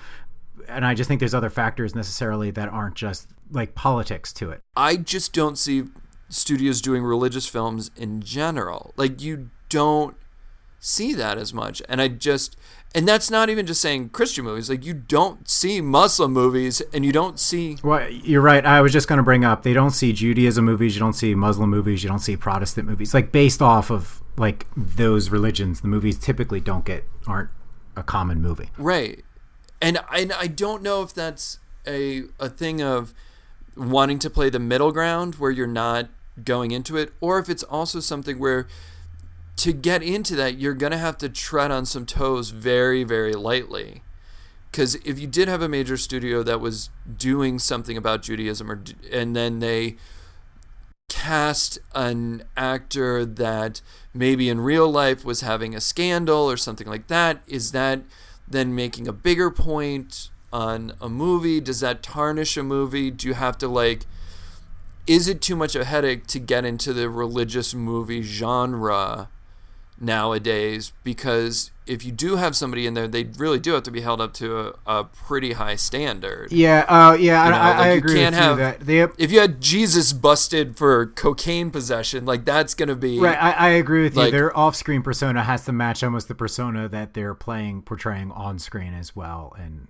[SPEAKER 1] And I just think there's other factors necessarily that aren't just like politics to it.
[SPEAKER 2] I just don't see studios doing religious films in general. Like, you don't see that as much. And that's not even just saying Christian movies. Like, you don't see Muslim movies, and you don't see...
[SPEAKER 1] Well, you're right. I was just going to bring up, they don't see Judaism movies, you don't see Muslim movies, you don't see Protestant movies. Like, based off of like those religions, the movies typically aren't a common movie.
[SPEAKER 2] Right. And I don't know if that's a thing of wanting to play the middle ground where you're not going into it, or if it's also something where to get into that, you're going to have to tread on some toes very, very lightly. Because if you did have a major studio that was doing something about Judaism, and then they cast an actor that maybe in real life was having a scandal or something like that, is that then making a bigger point on a movie? Does that tarnish a movie? Do you have to is it too much of a headache to get into the religious movie genre nowadays? Because if you do have somebody in there, they really do have to be held up to a pretty high standard.
[SPEAKER 1] Yeah, I agree with you.
[SPEAKER 2] If you had Jesus busted for cocaine possession, that's going to be...
[SPEAKER 1] Right, I agree with you. Their off-screen persona has to match almost the persona that they're portraying on-screen as well. And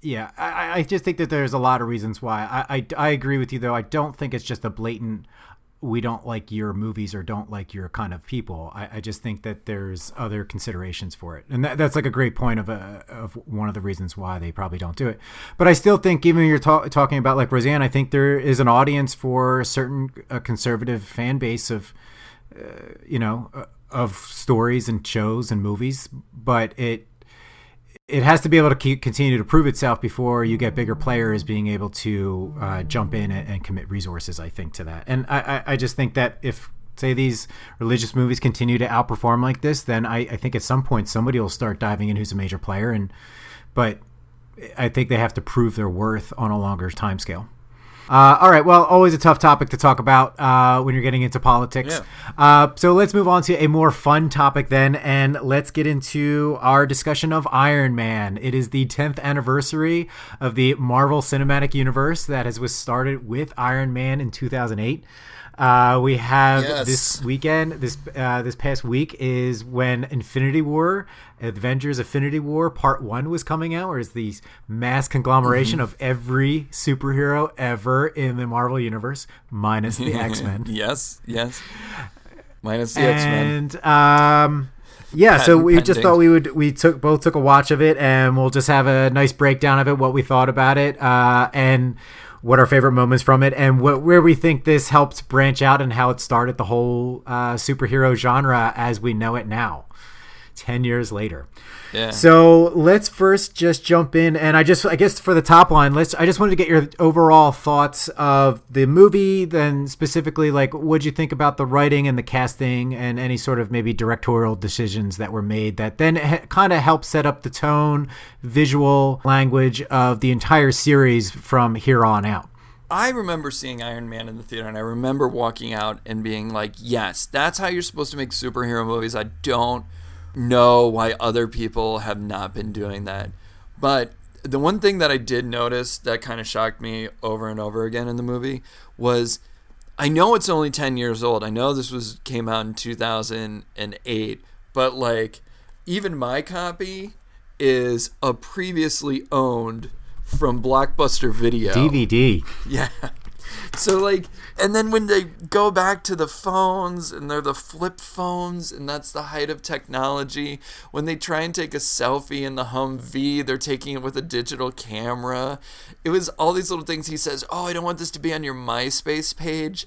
[SPEAKER 1] I just think that there's a lot of reasons why. I agree with you, though. I don't think it's just a blatant... we don't like your movies or don't like your kind of people. I just think that there's other considerations for it. And that's like a great point of one of the reasons why they probably don't do it. But I still think, even when you're talking about like Roseanne, I think there is an audience for a certain conservative fan base of, of stories and shows and movies. But it has to be able to continue to prove itself before you get bigger players being able to jump in and commit resources, I think, to that. And I just think that if, say, these religious movies continue to outperform like this, then I think at some point somebody will start diving in who's a major player. But I think they have to prove their worth on a longer timescale. All right. Well, always a tough topic to talk about when you're getting into politics. Yeah. So let's move on to a more fun topic then, and let's get into our discussion of Iron Man. It is the 10th anniversary of the Marvel Cinematic Universe that was started with Iron Man in 2008. We have
[SPEAKER 2] Yes.
[SPEAKER 1] this weekend, this past week is when Infinity War, Avengers Infinity War Part 1 was coming out, where it's the mass conglomeration of every superhero ever in the Marvel Universe, minus the X-Men.
[SPEAKER 2] Yes. Minus the X-Men.
[SPEAKER 1] And yeah, so we
[SPEAKER 2] Patent
[SPEAKER 1] just
[SPEAKER 2] pending.
[SPEAKER 1] thought we took a watch of it, and we'll just have a nice breakdown of it, what we thought about it, and what our favorite moments from it, and where we think this helped branch out and how it started the whole superhero genre as we know it now, 10 years later.
[SPEAKER 2] Yeah.
[SPEAKER 1] So let's first just jump in, and I guess for the top line, I just wanted to get your overall thoughts of the movie, then specifically, like, what'd you think about the writing and the casting and any sort of maybe directorial decisions that were made that then kind of helped set up the tone, visual language of the entire series from here on out.
[SPEAKER 2] I remember seeing Iron Man in the theater, and I remember walking out and being like, yes, that's how you're supposed to make superhero movies. I don't know why other people have not been doing that. But the one thing that I did notice that kind of shocked me over and over again in the movie was, I know it's only 10 years old. I know this came out in 2008, but like, even my copy is a previously owned from Blockbuster Video.
[SPEAKER 1] DVD.
[SPEAKER 2] Yeah. So like, and then when they go back to the phones, and they're the flip phones, and that's the height of technology. When they try and take a selfie in the Humvee, they're taking it with a digital camera. It was all these little things. He says, "Oh, I don't want this to be on your MySpace page."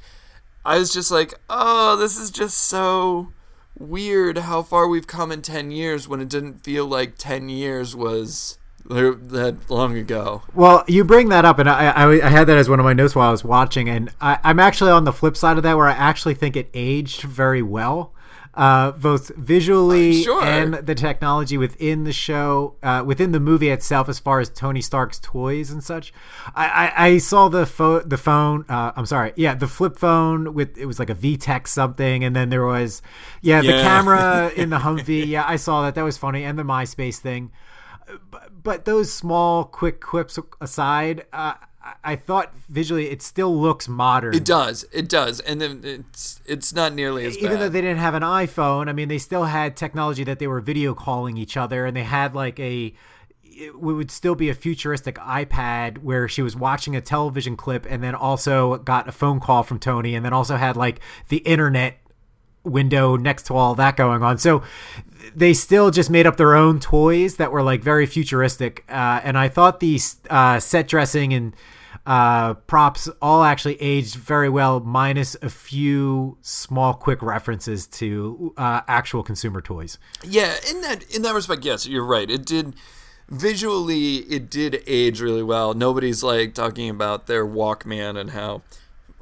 [SPEAKER 2] I was just like, "Oh, this is just so weird how far we've come in 10 years when it didn't feel like 10 years was that long ago."
[SPEAKER 1] Well, you bring that up, and I had that as one of my notes while I was watching, and I'm actually on the flip side of that, where I actually think it aged very well, both visually
[SPEAKER 2] Sure.
[SPEAKER 1] and the technology within the show, within the movie itself, as far as Tony Stark's toys and such. I saw the phone. The flip phone with, it was like a VTech something, and then there was the camera in the Humvee. Yeah, I saw that. That was funny, and the MySpace thing. But those small, quick quips aside, I thought visually it still looks modern.
[SPEAKER 2] It does, and then it's not nearly as bad.
[SPEAKER 1] Even though they didn't have an iPhone, I mean, they still had technology that they were video calling each other, and they had like it would still be a futuristic iPad where she was watching a television clip and then also got a phone call from Tony, and then also had like the internet window next to all that going on. So they still just made up their own toys that were like very futuristic. And I thought the set dressing and props all actually aged very well, minus a few small, quick references to actual consumer toys.
[SPEAKER 2] Yeah, in that respect, yes, you're right. It did visually, it did age really well. Nobody's like talking about their Walkman and how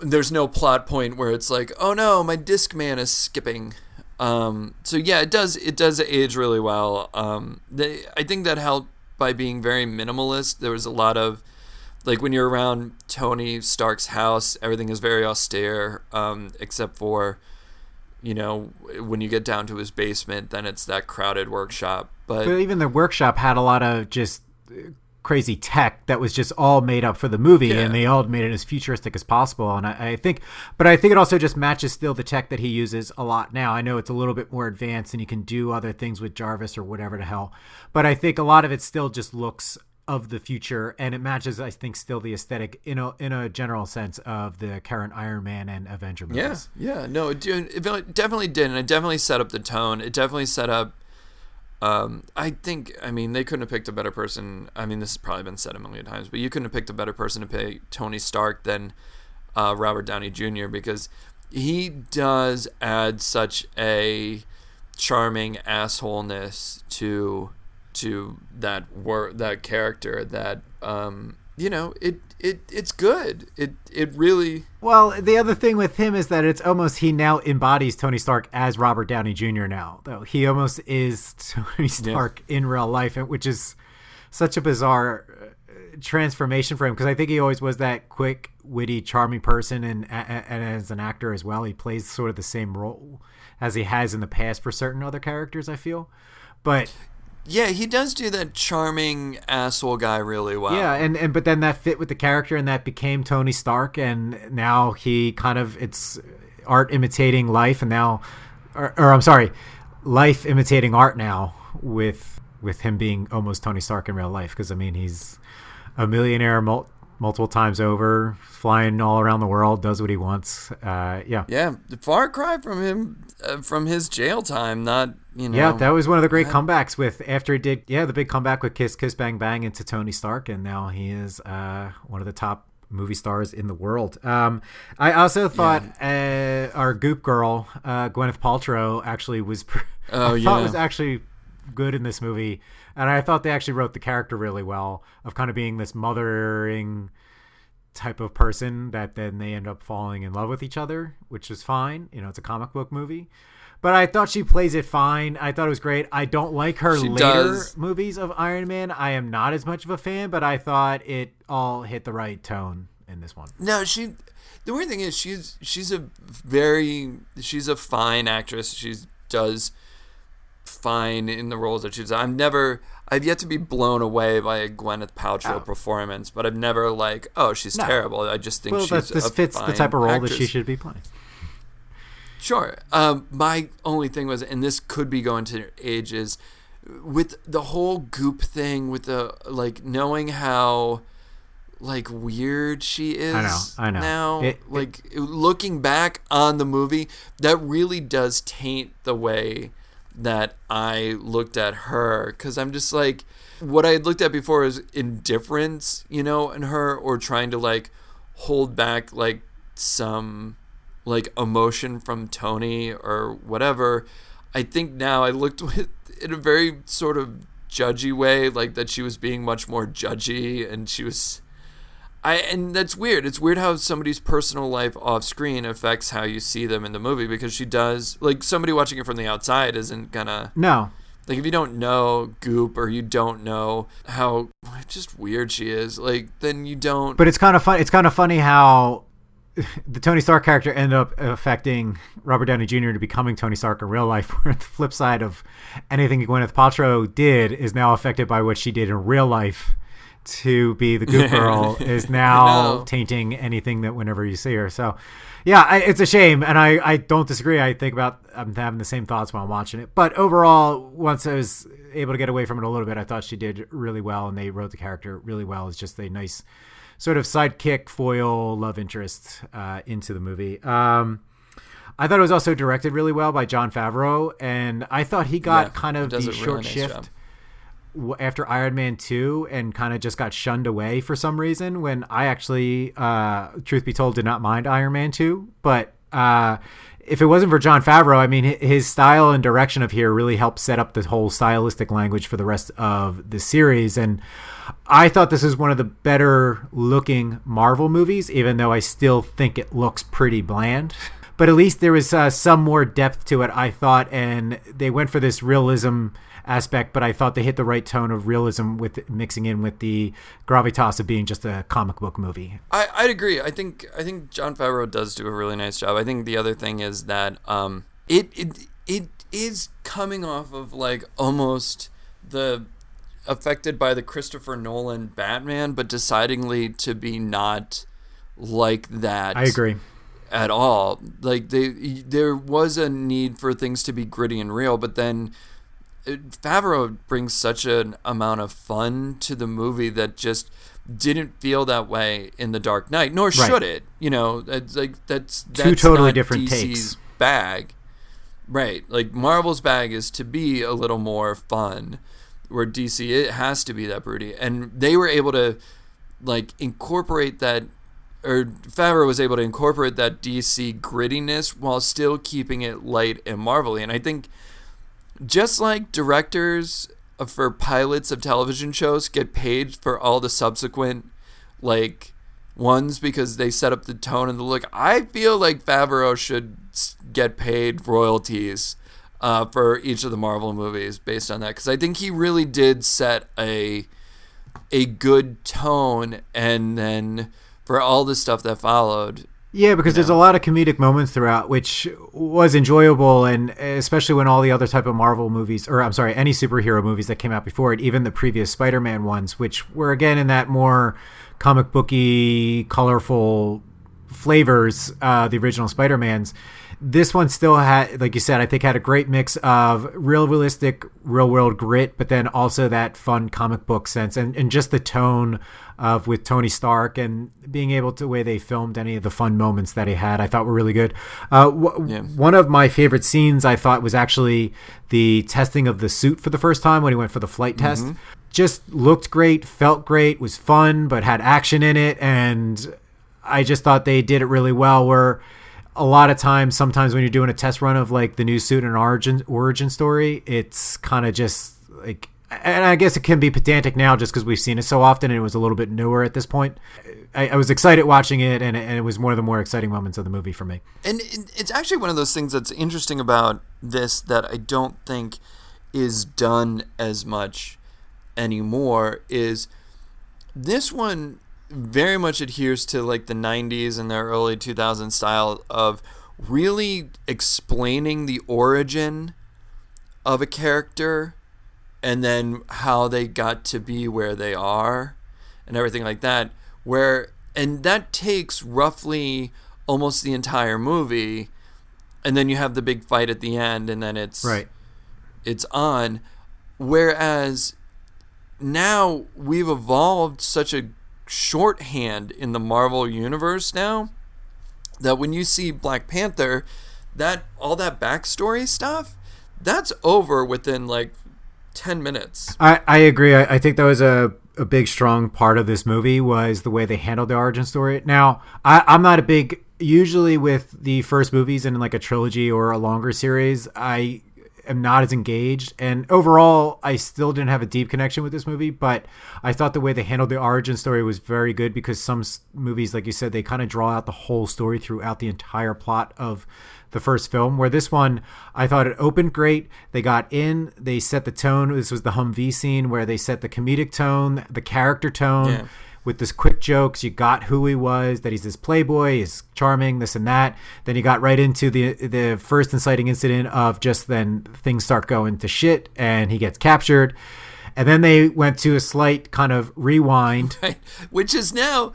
[SPEAKER 2] there's no plot point where it's like, oh no, my Discman is skipping. So yeah, it does age really well. I think that helped by being very minimalist. There was a lot of, like, when you're around Tony Stark's house, everything is very austere, except for, you know, when you get down to his basement, then it's that crowded workshop. But
[SPEAKER 1] even the workshop had a lot of just crazy tech that was just all made up for the movie, and they all made it as futuristic as possible. And I think it also just matches still the tech that he uses a lot now. I know it's a little bit more advanced and you can do other things with Jarvis or whatever the hell, but I think a lot of it still just looks of the future, and it matches, I think, still the aesthetic in a general sense of the current Iron Man and Avenger movies.
[SPEAKER 2] No, it definitely did, and it definitely set up the tone. It definitely set up. I mean, they couldn't have picked a better person. I mean, this has probably been said a million times, but you couldn't have picked a better person to play Tony Stark than Robert Downey Jr., because he does add such a charming assholeness to that character that you know, it's good. It really.
[SPEAKER 1] Well, the other thing with him is that it's almost, he now embodies Tony Stark as Robert Downey Jr. now, though. He almost is Tony Stark in real life, which is such a bizarre transformation for him, because I think he always was that quick, witty, charming person, and as an actor as well, he plays sort of the same role as he has in the past for certain other characters, I feel. But
[SPEAKER 2] yeah, he does do that charming asshole guy really well.
[SPEAKER 1] Yeah, but then that fit with the character, and that became Tony Stark, and now he kind of, art imitating life, and now, or I'm sorry, life imitating art now with him being almost Tony Stark in real life. Because I mean, he's a millionaire multiple times over, flying all around the world, does what he wants.
[SPEAKER 2] Yeah, far cry from him from his jail time. Not
[SPEAKER 1] Yeah, that was one of the great comebacks after he did the big comeback with Kiss Kiss Bang Bang into Tony Stark, and now he is one of the top movie stars in the world. I also thought our Goop girl, Gwyneth Paltrow, actually was was actually good in this movie, and I thought they actually wrote the character really well, of kind of being this mothering type of person that then they end up falling in love with each other, which was fine. It's a comic book movie. But I thought she plays it fine. I thought it was great. I don't like her later movies of Iron Man. I am not as much of a fan, but I thought it all hit the right tone in this one.
[SPEAKER 2] No, the weird thing is she's a fine actress. She does fine in the roles that she's. I've yet to be blown away by a Gwyneth Paltrow performance, but I've never she's terrible. I just think
[SPEAKER 1] this fits the type of role that she should be playing.
[SPEAKER 2] Sure. My only thing was, and this could be going to age, is with the whole Goop thing, with the knowing how weird she is.
[SPEAKER 1] I know.
[SPEAKER 2] Now, looking back on the movie, that really does taint the way that I looked at her, because I'm just what I had looked at before is indifference, in her, or trying to hold back some emotion from Tony or whatever. I think now I looked in a very sort of judgy way, that she was being much more judgy, and she was. And that's weird. It's weird how somebody's personal life off screen affects how you see them in the movie, because she does, somebody watching it from the outside isn't gonna.
[SPEAKER 1] No.
[SPEAKER 2] If you don't know Goop, or you don't know how just weird she is, then you don't.
[SPEAKER 1] But it's kind of fun. It's kind of funny how the Tony Stark character ended up affecting Robert Downey Jr. to becoming Tony Stark in real life, where the flip side of anything Gwyneth Paltrow did is now affected by what she did in real life to be the Goop girl is now tainting anything that whenever you see her. So yeah, it's a shame, and I don't disagree. I'm having the same thoughts while I'm watching it. But overall, once I was able to get away from it a little bit, I thought she did really well, and they wrote the character really well. It's just a nice sort of sidekick, foil, love interest into the movie. I thought it was also directed really well by Jon Favreau, and I thought he got kind of the short shift after Iron Man 2 and kind of just got shunned away for some reason, when I actually, truth be told, did not mind Iron Man 2. But if it wasn't for Jon Favreau, I mean, his style and direction of here really helped set up the whole stylistic language for the rest of the series. And I thought this is one of the better looking Marvel movies, even though I still think it looks pretty bland. But at least there was some more depth to it, I thought, and they went for this realism aspect, but I thought they hit the right tone of realism with mixing in with the gravitas of being just a comic book movie.
[SPEAKER 2] I'd agree. I think Jon Favreau does do a really nice job. I think the other thing is that it is coming off of almost the affected by the Christopher Nolan Batman, but decidingly to be not like that.
[SPEAKER 1] I agree.
[SPEAKER 2] At all. There was a need for things to be gritty and real, but then Favreau brings such an amount of fun to the movie that just didn't feel that way in The Dark Knight, nor should it. That's
[SPEAKER 1] two totally
[SPEAKER 2] not
[SPEAKER 1] different
[SPEAKER 2] DC's
[SPEAKER 1] takes.
[SPEAKER 2] Bag. Right. Marvel's bag is to be a little more fun, where DC, it has to be that broody. And they were able to incorporate that, or Favreau was able to incorporate that DC grittiness while still keeping it light and Marvel-y. And I think just like directors for pilots of television shows get paid for all the subsequent ones because they set up the tone and the look, I feel like Favreau should get paid royalties for each of the Marvel movies based on that, because I think he really did set a good tone, and then for all the stuff that followed.
[SPEAKER 1] Yeah, because there's a lot of comedic moments throughout, which was enjoyable, and especially when all the other type of Marvel movies, or I'm sorry, any superhero movies that came out before it, even the previous Spider-Man ones, which were again in that more comic booky, colorful, flavors, the original Spider-Mans. This one still had, like you said, I think had a great mix of realistic, real world grit, but then also that fun comic book sense and just the tone of with Tony Stark and being able to, the way they filmed any of the fun moments that he had, I thought were really good. One of my favorite scenes I thought was actually the testing of the suit for the first time when he went for the flight test. Just looked great, felt great, was fun, but had action in it. And I just thought they did it really well, where a lot of times, sometimes when you're doing a test run of like the new suit and origin story, it's kind of just like, and I guess it can be pedantic now just because we've seen it so often and it was a little bit newer at this point. I was excited watching it, and it was one of the more exciting moments of the movie for me.
[SPEAKER 2] And it's actually one of those things that's interesting about this that I don't think is done as much anymore, is this one very much adheres to like the 90s and the early 2000s style of really explaining the origin of a character and then how they got to be where they are and everything like that, and that takes roughly almost the entire movie, and then you have the big fight at the end, and then it's on. Whereas now we've evolved such a shorthand in the Marvel universe now that when you see Black Panther, that all that backstory stuff, that's over within like 10 minutes.
[SPEAKER 1] I agree. I think that was a big strong part of this movie was the way they handled the origin story. Now, I'm not a big, usually with the first movies in like a trilogy or a longer series, I am not as engaged, and overall I still didn't have a deep connection with this movie, but I thought the way they handled the origin story was very good, because some movies, like you said, they kind of draw out the whole story throughout the entire plot of the first film, where this one, I thought it opened great. They got in, they set the tone. This was the Humvee scene where they set the comedic tone, the character tone, with this quick jokes. You got who he was, that he's this playboy, he's charming, this and that. Then you got right into the first inciting incident of just then things start going to shit and he gets captured. And then they went to a slight kind of rewind.
[SPEAKER 2] Right. Which is now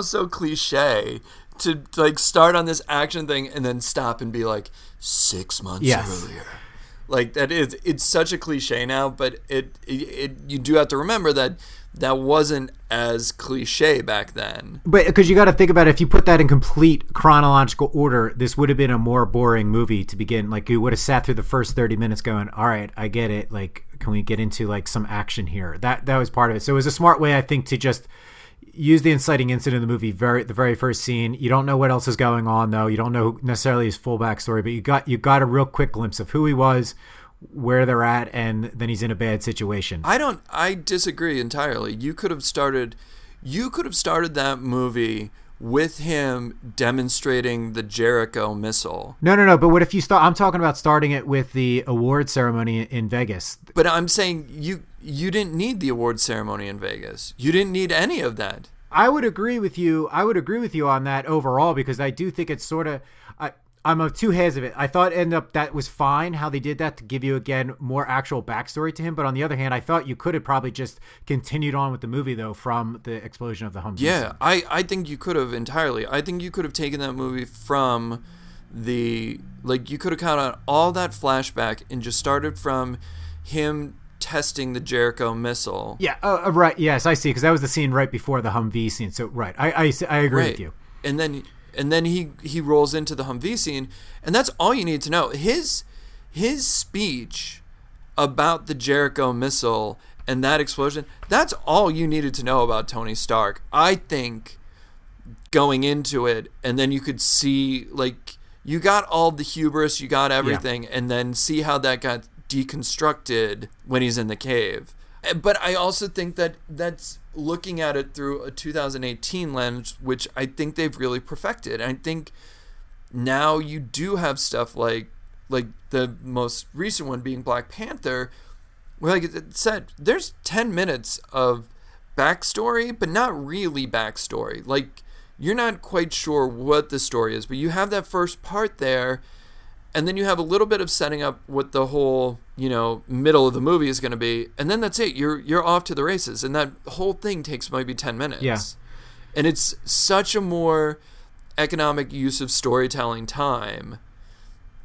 [SPEAKER 2] so cliche to like start on this action thing and then stop and be like 6 months earlier. Like it's such a cliche now, but it you do have to remember that wasn't as cliche back then.
[SPEAKER 1] But because you got to think about it, if you put that in complete chronological order, this would have been a more boring movie to begin. Like you would have sat through the first 30 minutes going, all right, I get it. Like, can we get into like some action here? That was part of it. So it was a smart way, I think, to just use the inciting incident in the movie, the very first scene. You don't know what else is going on, though. You don't know necessarily his full backstory, but you got a real quick glimpse of who he was, where they're at, and then he's in a bad situation.
[SPEAKER 2] I disagree entirely. You could have started that movie with him demonstrating the Jericho missile.
[SPEAKER 1] No. But what if you start? I'm talking about starting it with the award ceremony in Vegas.
[SPEAKER 2] But I'm saying you didn't need the award ceremony in Vegas. You didn't need any of that.
[SPEAKER 1] I would agree with you on that overall, because I do think it's sort of. I'm of two halves of it. I thought that was fine how they did that to give you, again, more actual backstory to him. But on the other hand, I thought you could have probably just continued on with the movie, though, from the explosion of the Humvee.
[SPEAKER 2] Yeah, I think you could have entirely. I think you could have taken that movie from you could have cut out all that flashback and just started from him testing the Jericho missile.
[SPEAKER 1] Yeah, right. Yes, I see, because that was the scene right before the Humvee scene. So, right, I agree with you.
[SPEAKER 2] And then he rolls into the Humvee scene, and that's all you need to know. His speech about the Jericho missile and that explosion, that's all you needed to know about Tony Stark, I think, going into it. And then you could see, like, you got all the hubris, you got everything, and then see how that got deconstructed when he's in the cave. But I also think that that's looking at it through a 2018 lens, which I think they've really perfected. I think now you do have stuff like the most recent one being Black Panther, where, like it said, there's 10 minutes of backstory, but not really backstory. Like, you're not quite sure what the story is, but you have that first part there, and then you have a little bit of setting up what the whole, middle of the movie is going to be, and then that's it. You're off to the races, and that whole thing takes maybe 10 minutes.
[SPEAKER 1] Yeah.
[SPEAKER 2] And it's such a more economic use of storytelling time.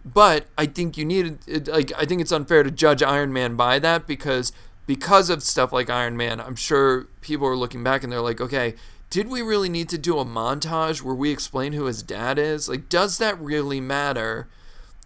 [SPEAKER 2] But I think I think it's unfair to judge Iron Man by that because of stuff like Iron Man. I'm sure people are looking back and they're like, okay, did we really need to do a montage where we explain who his dad is? Like, does that really matter?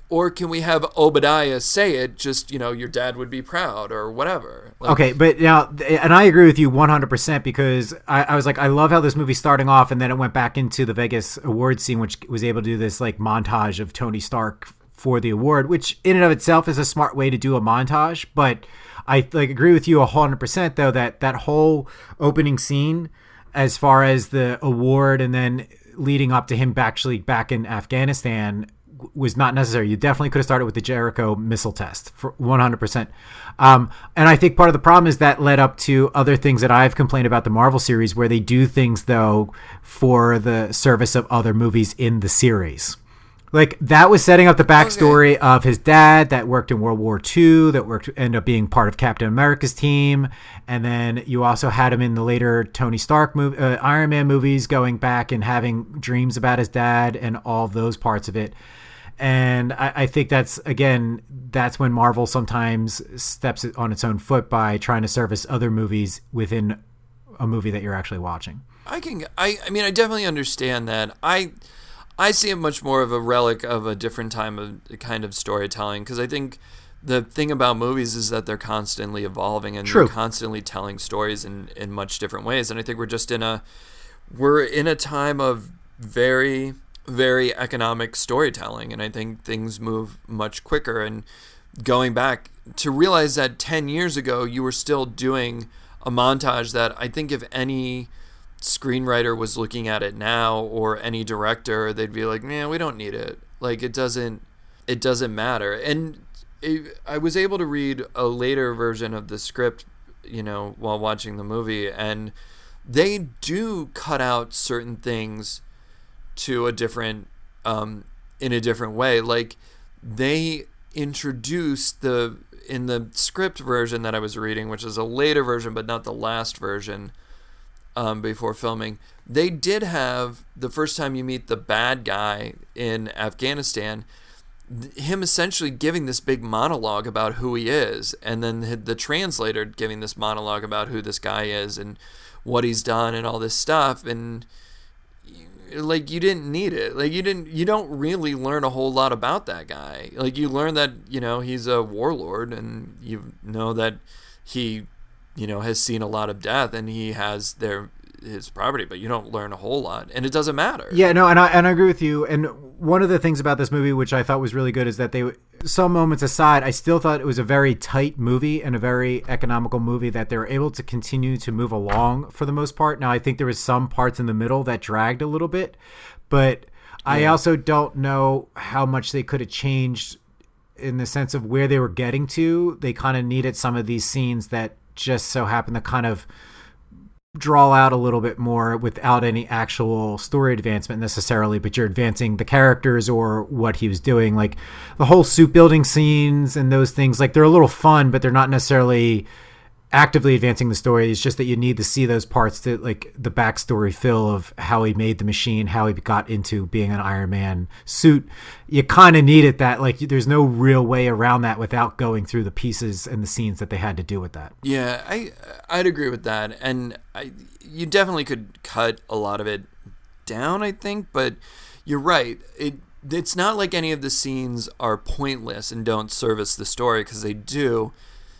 [SPEAKER 2] Or can we have Obadiah say it, just, your dad would be proud or whatever? Like,
[SPEAKER 1] okay, but now, and I agree with you 100% because I was like, I love how this movie's starting off and then it went back into the Vegas award scene, which was able to do this like montage of Tony Stark for the award, which in and of itself is a smart way to do a montage. But I agree with you 100% though, that whole opening scene as far as the award and then leading up to him actually back in Afghanistan was not necessary. You definitely could have started with the Jericho missile test for 100%. And I think part of the problem is that led up to other things that I've complained about the Marvel series where they do things though for the service of other movies in the series. Like that was setting up the backstory of his dad that worked in World War II, ended up being part of Captain America's team. And then you also had him in the later Tony Stark Iron Man movies going back and having dreams about his dad and all of those parts of it. And I think that's when Marvel sometimes steps on its own foot by trying to service other movies within a movie that you're actually watching.
[SPEAKER 2] I mean, I definitely understand that. I see it much more of a relic of a different time of kind of storytelling because I think the thing about movies is that they're constantly evolving and
[SPEAKER 1] True.
[SPEAKER 2] They're constantly telling stories in much different ways. And I think we're in a time of very, very economic storytelling, and I think things move much quicker. And going back to realize that 10 years ago you were still doing a montage that I think if any screenwriter was looking at it now or any director, they'd be like, man, we don't need it. Like it doesn't matter. And I was able to read a later version of the script, while watching the movie, and they do cut out certain things to a different in a different way. Like they introduced in the script version that I was reading, which is a later version but not the last version, before filming, they did have the first time you meet the bad guy in Afghanistan, him essentially giving this big monologue about who he is, and then the translator giving this monologue about who this guy is and what he's done and all this stuff. And like you didn't need it. Like you don't really learn a whole lot about that guy. Like you learn that he's a warlord and you know that he has seen a lot of death and he has his property, but you don't learn a whole lot, and it doesn't matter.
[SPEAKER 1] Yeah, no, and I agree with you. And one of the things about this movie, which I thought was really good, is that some moments aside, I still thought it was a very tight movie and a very economical movie that they were able to continue to move along for the most part. Now, I think there was some parts in the middle that dragged a little bit, but I also don't know how much they could have changed in the sense of where they were getting to. They kind of needed some of these scenes that just so happen to kind of draw out a little bit more without any actual story advancement necessarily, but you're advancing the characters or what he was doing. Like the whole suit building scenes and those things, like they're a little fun, but they're not necessarily actively advancing the story. It's just that you need to see those parts to like the backstory fill of how he made the machine, how he got into being an Iron Man suit. You kind of needed that. Like there's no real way around that without going through the pieces and the scenes that they had to do with that.
[SPEAKER 2] Yeah, I'd agree with that. And you definitely could cut a lot of it down, I think, but you're right. It's not like any of the scenes are pointless and don't service the story, because they do.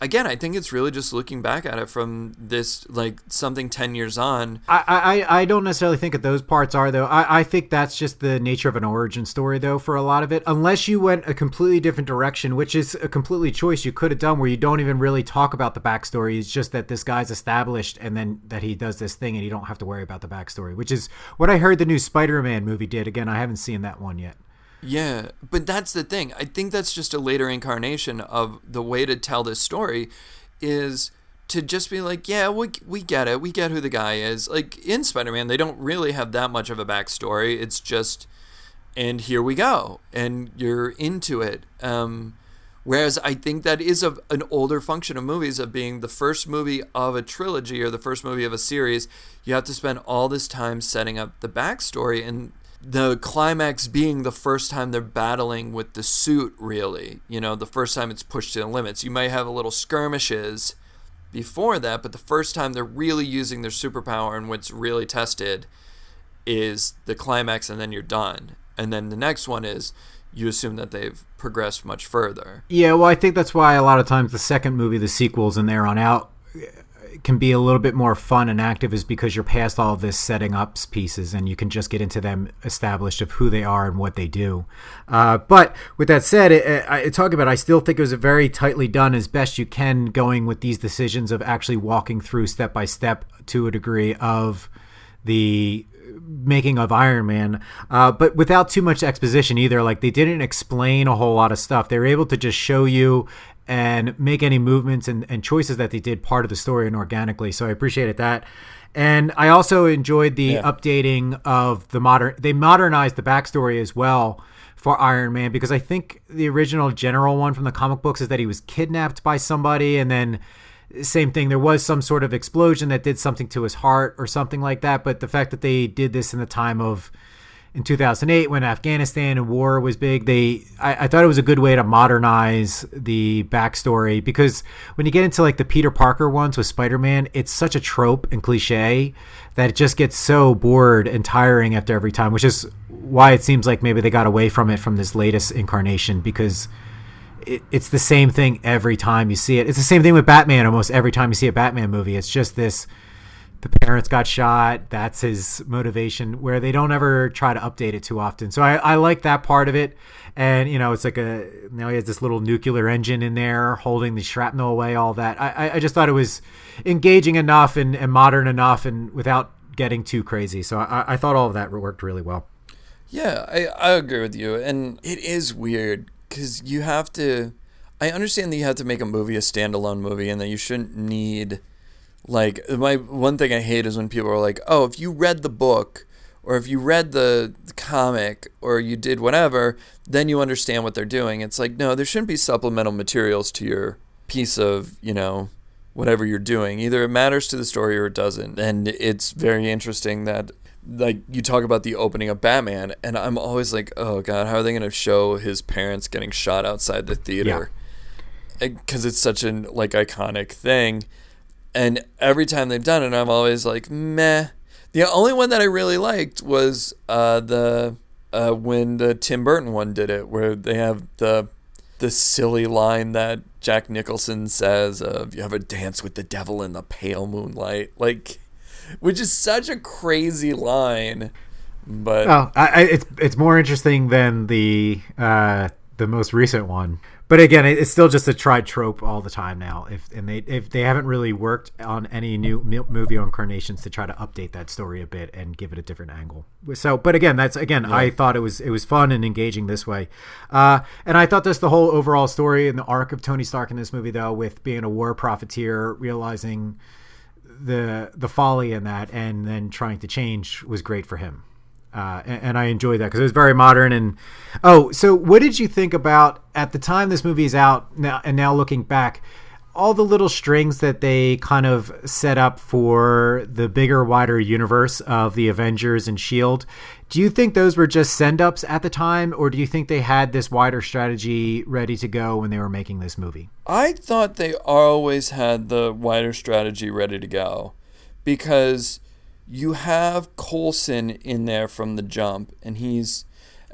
[SPEAKER 2] Again, I think it's really just looking back at it from this, like, something 10 years on.
[SPEAKER 1] I don't necessarily think that those parts are, though. I think that's just the nature of an origin story, though, for a lot of it. Unless you went a completely different direction, which is a completely choice you could have done, where you don't even really talk about the backstory. It's just that this guy's established and then that he does this thing and you don't have to worry about the backstory, which is what I heard the new Spider-Man movie did. Again, I haven't seen that one yet.
[SPEAKER 2] Yeah, but that's the thing. I think that's just a later incarnation of the way to tell this story, is to just be like, yeah, we get it. We get who the guy is. Like, in Spider-Man, they don't really have that much of a backstory. It's just, and here we go. And you're into it. Whereas I think that is an older function of movies, of being the first movie of a trilogy or the first movie of a series. You have to spend all this time setting up the backstory, and the climax being the first time they're battling with the suit, really. You know, the first time it's pushed to the limits. You might have a little skirmishes before that, but the first time they're really using their superpower and what's really tested is the climax, and then you're done. And then the next one is you assume that they've progressed much further.
[SPEAKER 1] Yeah, well, I think that's why a lot of times the second movie, the sequels and there on out, can be a little bit more fun and active, is because you're past all of this setting up pieces and you can just get into them established of who they are and what they do. But with that said, I still think it was a very tightly done as best you can, going with these decisions of actually walking through step by step to a degree of the making of Iron Man, but without too much exposition either. Like, they didn't explain a whole lot of stuff. They were able to just show you and make any movements and choices that they did part of the story and organically. So I appreciated that. And I also enjoyed the updating of they modernized the backstory as well for Iron Man, because I think the original general one from the comic books is that he was kidnapped by somebody, and then same thing, there was some sort of explosion that did something to his heart or something like that. But the fact that they did this in the time of, in 2008, when Afghanistan and war was big, I thought it was a good way to modernize the backstory, because when you get into like the Peter Parker ones with Spider-Man, it's such a trope and cliche that it just gets so bored and tiring after every time, which is why it seems like maybe they got away from it from this latest incarnation, because it's the same thing every time you see it. It's the same thing with Batman. Almost every time you see a Batman movie, it's just this: the parents got shot, that's his motivation, where they don't ever try to update it too often. So I like that part of it. And, you know, it's like now he has this little nuclear engine in there holding the shrapnel away, all that. I just thought it was engaging enough and modern enough, and without getting too crazy. So I thought all of that worked really well.
[SPEAKER 2] Yeah, I agree with you. And it is weird, because you have to, I understand that you have to make a movie a standalone movie, and that you shouldn't need, like, one thing I hate is when people are like, oh, if you read the book, or if you read the comic, or you did whatever, then you understand what they're doing. It's like, no, there shouldn't be supplemental materials to your piece of, you know, whatever you're doing. Either it matters to the story or it doesn't. And it's very interesting that, like, you talk about the opening of Batman, and I'm always like, oh god, how are they going to show his parents getting shot outside the theater? Because it's such an, like, iconic thing. And every time they've done it, I'm always like, meh. The only one that I really liked was when the Tim Burton one did it, where they have the silly line that Jack Nicholson says of, you have a dance with the devil in the pale moonlight, like, which is such a crazy line. But
[SPEAKER 1] it's more interesting than the most recent one. But again, it's still just a tried trope all the time now. If they haven't really worked on any new movie incarnations to try to update that story a bit and give it a different angle. So, but again, I thought it was fun and engaging this way. And I thought the whole overall story and the arc of Tony Stark in this movie, though, with being a war profiteer, realizing the folly in that, and then trying to change, was great for him. And I enjoyed that because it was very modern. And so what did you think about, at the time this movie is out now, and now looking back, all the little strings that they kind of set up for the bigger, wider universe of the Avengers and S.H.I.E.L.D.? Do you think those were just send-ups at the time, or do you think they had this wider strategy ready to go when they were making this movie?
[SPEAKER 2] I thought they always had the wider strategy ready to go, because you have Coulson in there from the jump, and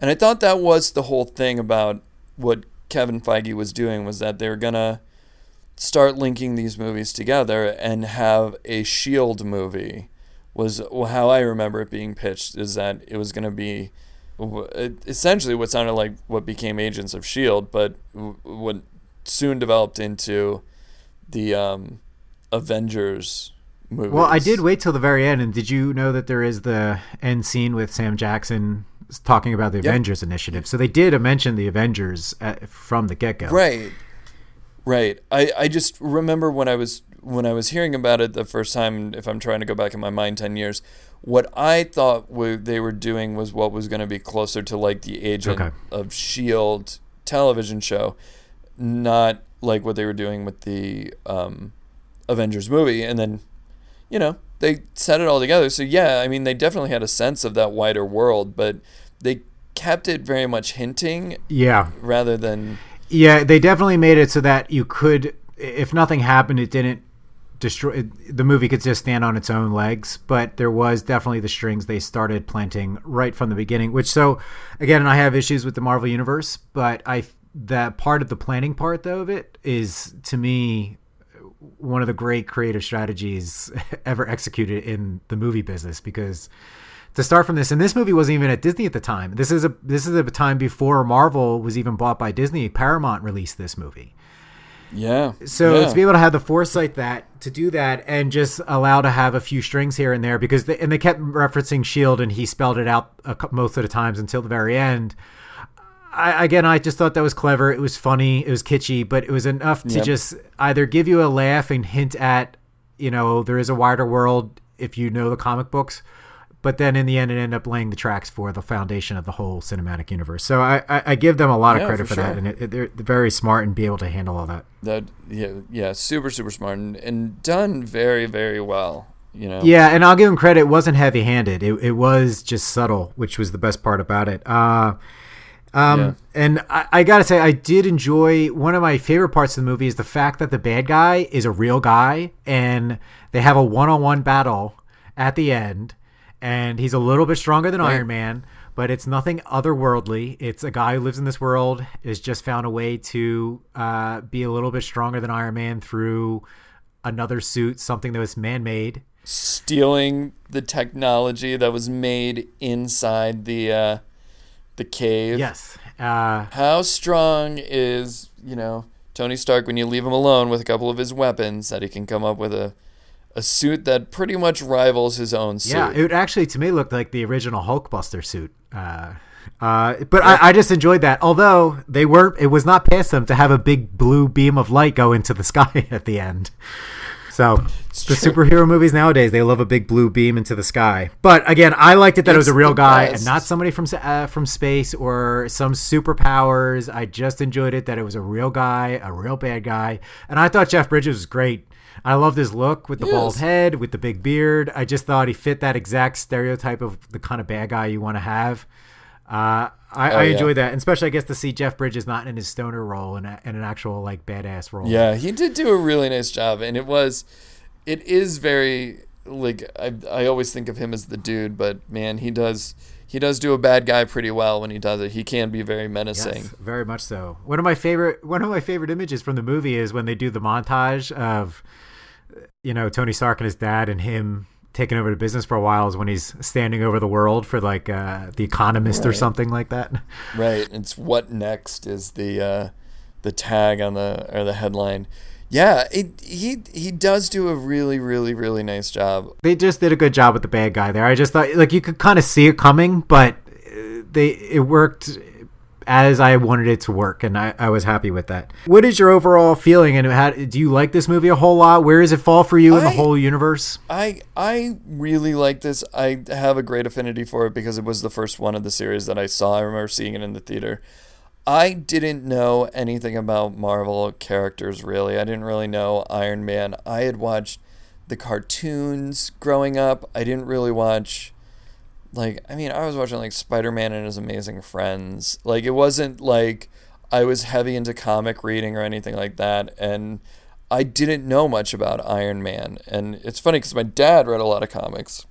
[SPEAKER 2] I thought that was the whole thing about what Kevin Feige was doing, was that they were gonna start linking these movies together and have a S.H.I.E.L.D. movie, was how I remember it being pitched, is that it was gonna be essentially what sounded like what became Agents of S.H.I.E.L.D., but what soon developed into the Avengers movies.
[SPEAKER 1] Well, I did wait till the very end, and did you know that there is the end scene with Sam Jackson talking about the Avengers initiative? So they did mention the Avengers from the get-go.
[SPEAKER 2] Right. I just remember when I was hearing about it the first time, if I'm trying to go back in my mind 10 years, what I thought they were doing was what was going to be closer to like the Agent of S.H.I.E.L.D. television show, not like what they were doing with the Avengers movie. And then, you know, they set it all together. So yeah, I mean, they definitely had a sense of that wider world, but they kept it very much hinting,
[SPEAKER 1] Yeah.
[SPEAKER 2] rather than
[SPEAKER 1] Yeah, they definitely made it so that you could, if nothing happened, it didn't destroy the movie, could just stand on its own legs. But there was definitely the strings they started planting right from the beginning, which, so again, I have issues with the Marvel universe, but that part of the planning part though of it is, to me, one of the great creative strategies ever executed in the movie business. Because to start from this, and this movie wasn't even at Disney at the time. This is a time before Marvel was even bought by Disney. Paramount released this movie.
[SPEAKER 2] yeah.
[SPEAKER 1] So
[SPEAKER 2] yeah.
[SPEAKER 1] to be able to have the foresight to do that and just allow to have a few strings here and there, because they kept referencing Shield, and he spelled it out most of the times until the very end. I just thought that was clever. It was funny. It was kitschy, but it was enough to just either give you a laugh and hint at, there is a wider world if you know the comic books. But then in the end, it ended up laying the tracks for the foundation of the whole cinematic universe. So I give them a lot of credit for that. And they're very smart and be able to handle all that.
[SPEAKER 2] Yeah, super, super smart and done very, very well.
[SPEAKER 1] Yeah, and I'll give them credit. It wasn't heavy-handed. It was just subtle, which was the best part about it. And I got to say, I did enjoy, one of my favorite parts of the movie is the fact that the bad guy is a real guy, and they have a one-on-one battle at the end, and he's a little bit stronger than Iron Man, but it's nothing otherworldly. It's a guy who lives in this world, has just found a way to be a little bit stronger than Iron Man through another suit, something that was man-made.
[SPEAKER 2] Stealing the technology that was made inside the cave.
[SPEAKER 1] Yes.
[SPEAKER 2] How strong is, Tony Stark when you leave him alone with a couple of his weapons, that he can come up with a suit that pretty much rivals his own suit?
[SPEAKER 1] Yeah, it actually, to me, looked like the original Hulkbuster suit. I just enjoyed that. Although it was not past them to have a big blue beam of light go into the sky at the end. So the superhero movies nowadays, they love a big blue beam into the sky. But again, I liked it that it was a real guy and not somebody from space or some superpowers. I just enjoyed it that it was a real guy, a real bad guy. And I thought Jeff Bridges was great. I loved his look with the bald head, with the big beard. I just thought he fit that exact stereotype of the kind of bad guy you want to have. I enjoyed that, and especially I guess to see Jeff Bridges not in his stoner role and an actual like badass role.
[SPEAKER 2] Yeah, he did do a really nice job, and it is very, like, I always think of him as the dude, but man, he does do a bad guy pretty well when he does it. He can be very menacing.
[SPEAKER 1] Yes, very much so. One of my favorite images from the movie is when they do the montage of Tony Stark and his dad and him taking over the business for a while, is when he's standing over the world for like The Economist or something like that.
[SPEAKER 2] Right. It's what next is the tag on the headline. Yeah, he does do a really, really, really nice job.
[SPEAKER 1] They just did a good job with the bad guy there. I just thought, like, you could kind of see it coming, but it worked as I wanted it to work, and I was happy with that. What is your overall feeling, and do you like this movie a whole lot? Where does it fall for you in the whole universe?
[SPEAKER 2] I really like this. I have a great affinity for it because it was the first one of the series that I saw. I remember seeing it in the theater. I didn't know anything about Marvel characters, really. I didn't really know Iron Man. I had watched the cartoons growing up. I didn't really watch... I was watching, like, Spider-Man and His Amazing Friends. Like, it wasn't like I was heavy into comic reading or anything like that. And I didn't know much about Iron Man. And it's funny because my dad read a lot of comics.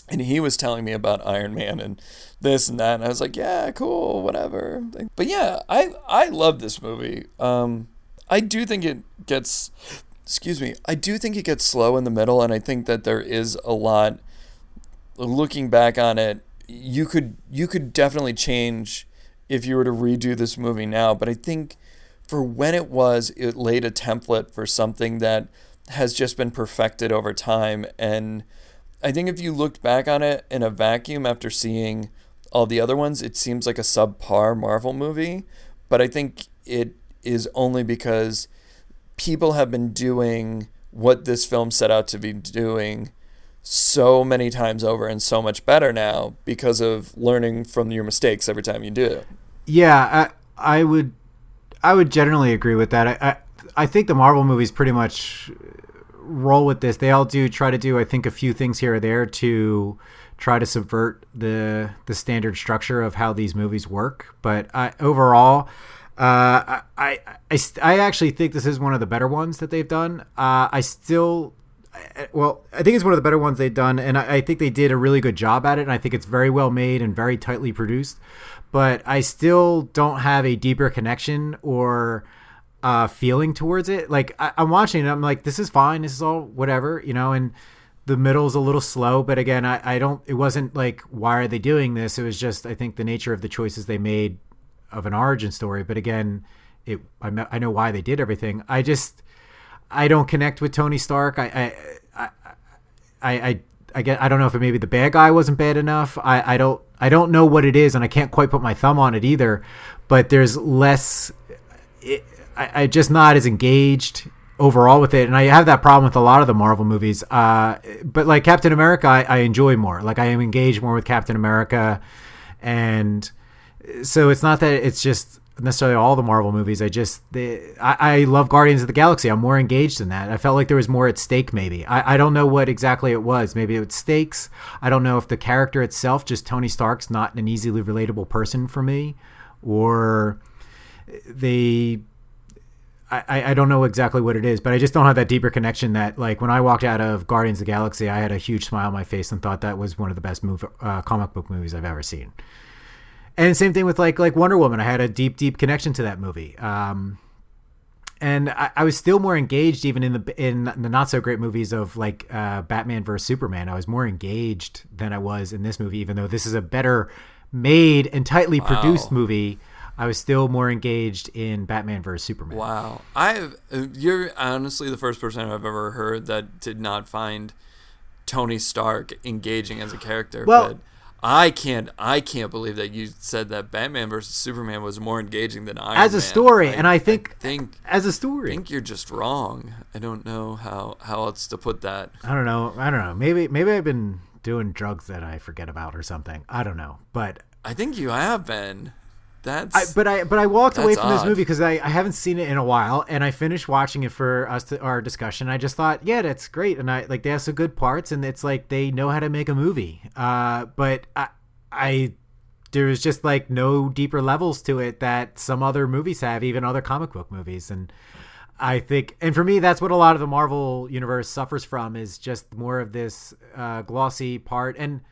[SPEAKER 2] And he was telling me about Iron Man and this and that. And I was like, yeah, cool, whatever. But yeah, I love this movie. I do think it gets... I do think it gets slow in the middle. And I think that there is a lot... Looking back on it, you could definitely change if you were to redo this movie now. But I think for when it laid a template for something that has just been perfected over time. And I think if you looked back on it in a vacuum after seeing all the other ones, it seems like a subpar Marvel movie. But I think it is only because people have been doing what this film set out to be doing so many times over and so much better now because of learning from your mistakes every time you do it.
[SPEAKER 1] Yeah, I would generally agree with that. I think the Marvel movies pretty much roll with this. They all do try to do, I think, a few things here or there to try to subvert the standard structure of how these movies work. But overall, I actually think this is one of the better ones that they've done. I think it's one of the better ones they've done, and I think they did a really good job at it, and I think it's very well made and very tightly produced. But I still don't have a deeper connection or feeling towards it. Like I'm watching it, I'm like, this is fine, this is all whatever, and the middle's a little slow. But again, it wasn't like, why are they doing this? It was just, I think, the nature of the choices they made of an origin story. But again, I know why they did everything. I don't connect with Tony Stark. I don't know if maybe the bad guy wasn't bad enough. I don't know what it is, and I can't quite put my thumb on it either. But there's less. I just not as engaged overall with it, and I have that problem with a lot of the Marvel movies. But like Captain America, I enjoy more. Like I am engaged more with Captain America, and so it's not that it's just necessarily all the Marvel movies. I love Guardians of the Galaxy. I'm more engaged in that. I felt like there was more at stake. Maybe I don't know what exactly it was. Maybe it was stakes. I don't know if the character itself, just Tony Stark's not an easily relatable person for me, or I don't know exactly what it is, but I just don't have that deeper connection that, like, when I walked out of Guardians of the Galaxy, I had a huge smile on my face and thought that was one of the best comic book movies I've ever seen. And same thing with like Wonder Woman. I had a deep connection to that movie. And I was still more engaged even in the not so great movies of like Batman vs Superman. I was more engaged than I was in this movie, even though this is a better made and tightly produced movie. I was still more engaged in Batman vs Superman.
[SPEAKER 2] Wow. You're honestly the first person I've ever heard that did not find Tony Stark engaging as a character.
[SPEAKER 1] Well,
[SPEAKER 2] but I can't believe that you said that Batman vs Superman was more engaging than Iron Man.
[SPEAKER 1] As a story, and I think as a story.
[SPEAKER 2] I think you're just wrong. I don't know how else to put that.
[SPEAKER 1] I don't know. Maybe I've been doing drugs that I forget about or something. I don't know. But
[SPEAKER 2] I think you have been.
[SPEAKER 1] But I walked away from this
[SPEAKER 2] odd.
[SPEAKER 1] movie because I haven't seen it in a while, and I finished watching it for our discussion. I just thought, yeah, that's great, and they have some good parts, and it's like they know how to make a movie. But there was just like no deeper levels to it that some other movies have, even other comic book movies, and I think, and for me, that's what a lot of the Marvel universe suffers from, is just more of this glossy part. And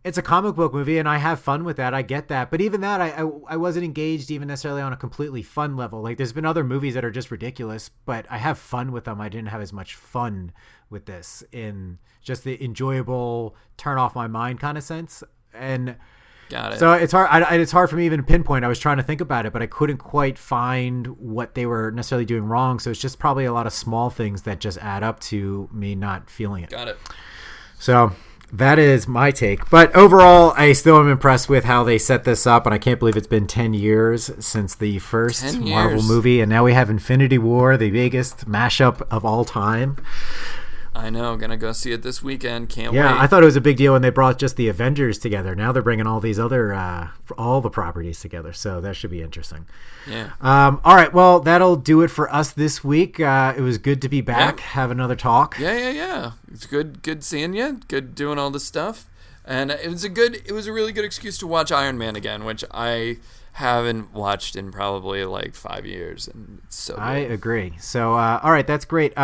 [SPEAKER 1] it's a comic book movie, and I have fun with that. I get that. But even that, I wasn't engaged even necessarily on a completely fun level. Like, there's been other movies that are just ridiculous, but I have fun with them. I didn't have as much fun with this in just the enjoyable, turn off my mind kind of sense. And
[SPEAKER 2] got it.
[SPEAKER 1] So it's hard. It's hard for me even to pinpoint. I was trying to think about it, but I couldn't quite find what they were necessarily doing wrong. So it's just probably a lot of small things that just add up to me not feeling it.
[SPEAKER 2] Got it.
[SPEAKER 1] So that is my take. But overall, I still am impressed with how they set this up, and I can't believe it's been 10 years since the first Marvel movie, and now we have Infinity War, the biggest mashup of all time.
[SPEAKER 2] I know. Gonna go see it this weekend. Can't wait.
[SPEAKER 1] Yeah, I thought it was a big deal when they brought just the Avengers together. Now they're bringing all these other, all the properties together, so that should be interesting.
[SPEAKER 2] Yeah.
[SPEAKER 1] All right, well, that'll do it for us this week. It was good to be back, have another talk.
[SPEAKER 2] Yeah. It's good seeing you. Good doing all this stuff, and it was a really good excuse to watch Iron Man again, which I haven't watched in probably like 5 years, and it's so good.
[SPEAKER 1] I agree. So, all right, that's great.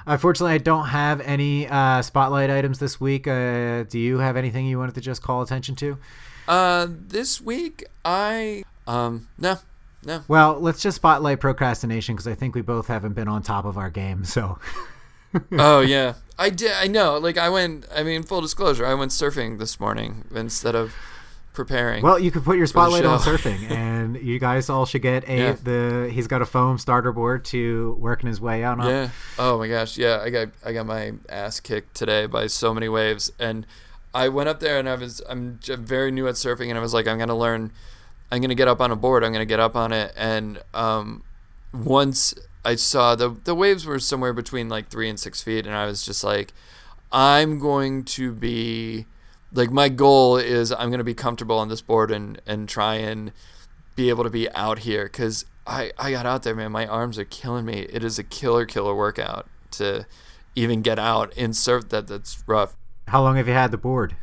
[SPEAKER 1] Unfortunately, I don't have any spotlight items this week. Do you have anything you wanted to just call attention to?
[SPEAKER 2] This week, no.
[SPEAKER 1] Well, let's just spotlight procrastination, because I think we both haven't been on top of our game. So.
[SPEAKER 2] Oh yeah, I did. I know. Like full disclosure, I went surfing this morning instead of preparing.
[SPEAKER 1] Well, you could put your spotlight on surfing, and you guys all should get he's got a foam starter board to working his way out on.
[SPEAKER 2] Yeah. Oh my gosh. Yeah. I got my ass kicked today by so many waves, and I went up there, and I'm very new at surfing, and I was like, I'm gonna get up on a board. I'm gonna get up on it, and once I saw the waves were somewhere between like 3 and 6 feet, and I was just like, I'm going to be. Like, my goal is I'm going to be comfortable on this board and try and be able to be out here, because I got out there, man. My arms are killing me. It is a killer workout to even get out and surf. That's rough.
[SPEAKER 1] How long have you had the board?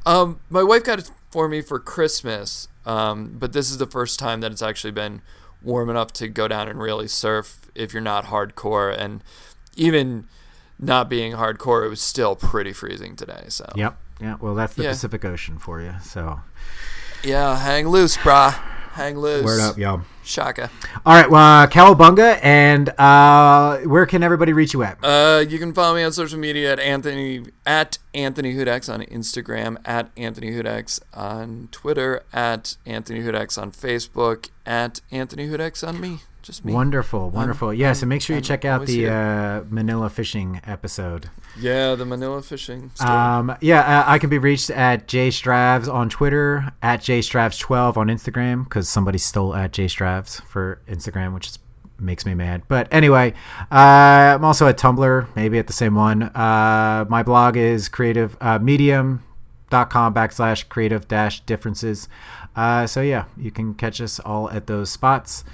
[SPEAKER 2] My wife got it for me for Christmas, but this is the first time that it's actually been warm enough to go down and really surf if you're not hardcore. And even not being hardcore, it was still pretty freezing today. So
[SPEAKER 1] Yep. Yeah. Well, that's the Pacific Ocean for you. So.
[SPEAKER 2] Yeah, hang loose, brah. Hang loose.
[SPEAKER 1] Word up, y'all.
[SPEAKER 2] Shaka.
[SPEAKER 1] All right, well, Cowabunga, and where can everybody reach you at?
[SPEAKER 2] You can follow me on social media at Anthony Hudex on Instagram, at Anthony Hudex on Twitter, at Anthony Hudex on Facebook, at Anthony Hudex on me. Just me.
[SPEAKER 1] Wonderful. Yes, and make sure you check out the Manila fishing episode.
[SPEAKER 2] Yeah, the Manila fishing story.
[SPEAKER 1] I can be reached at JStravs on Twitter, at JStravs12 on Instagram, because somebody stole at JStravs for Instagram, which makes me mad. But anyway, I'm also at Tumblr, maybe at the same one. My blog is medium.com/creative-differences. So yeah, you can catch us all at those spots.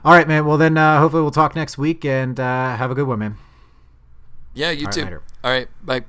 [SPEAKER 1] All right, man. Well, then hopefully we'll talk next week, and have a good one, man.
[SPEAKER 2] Yeah, you too. All right, bye.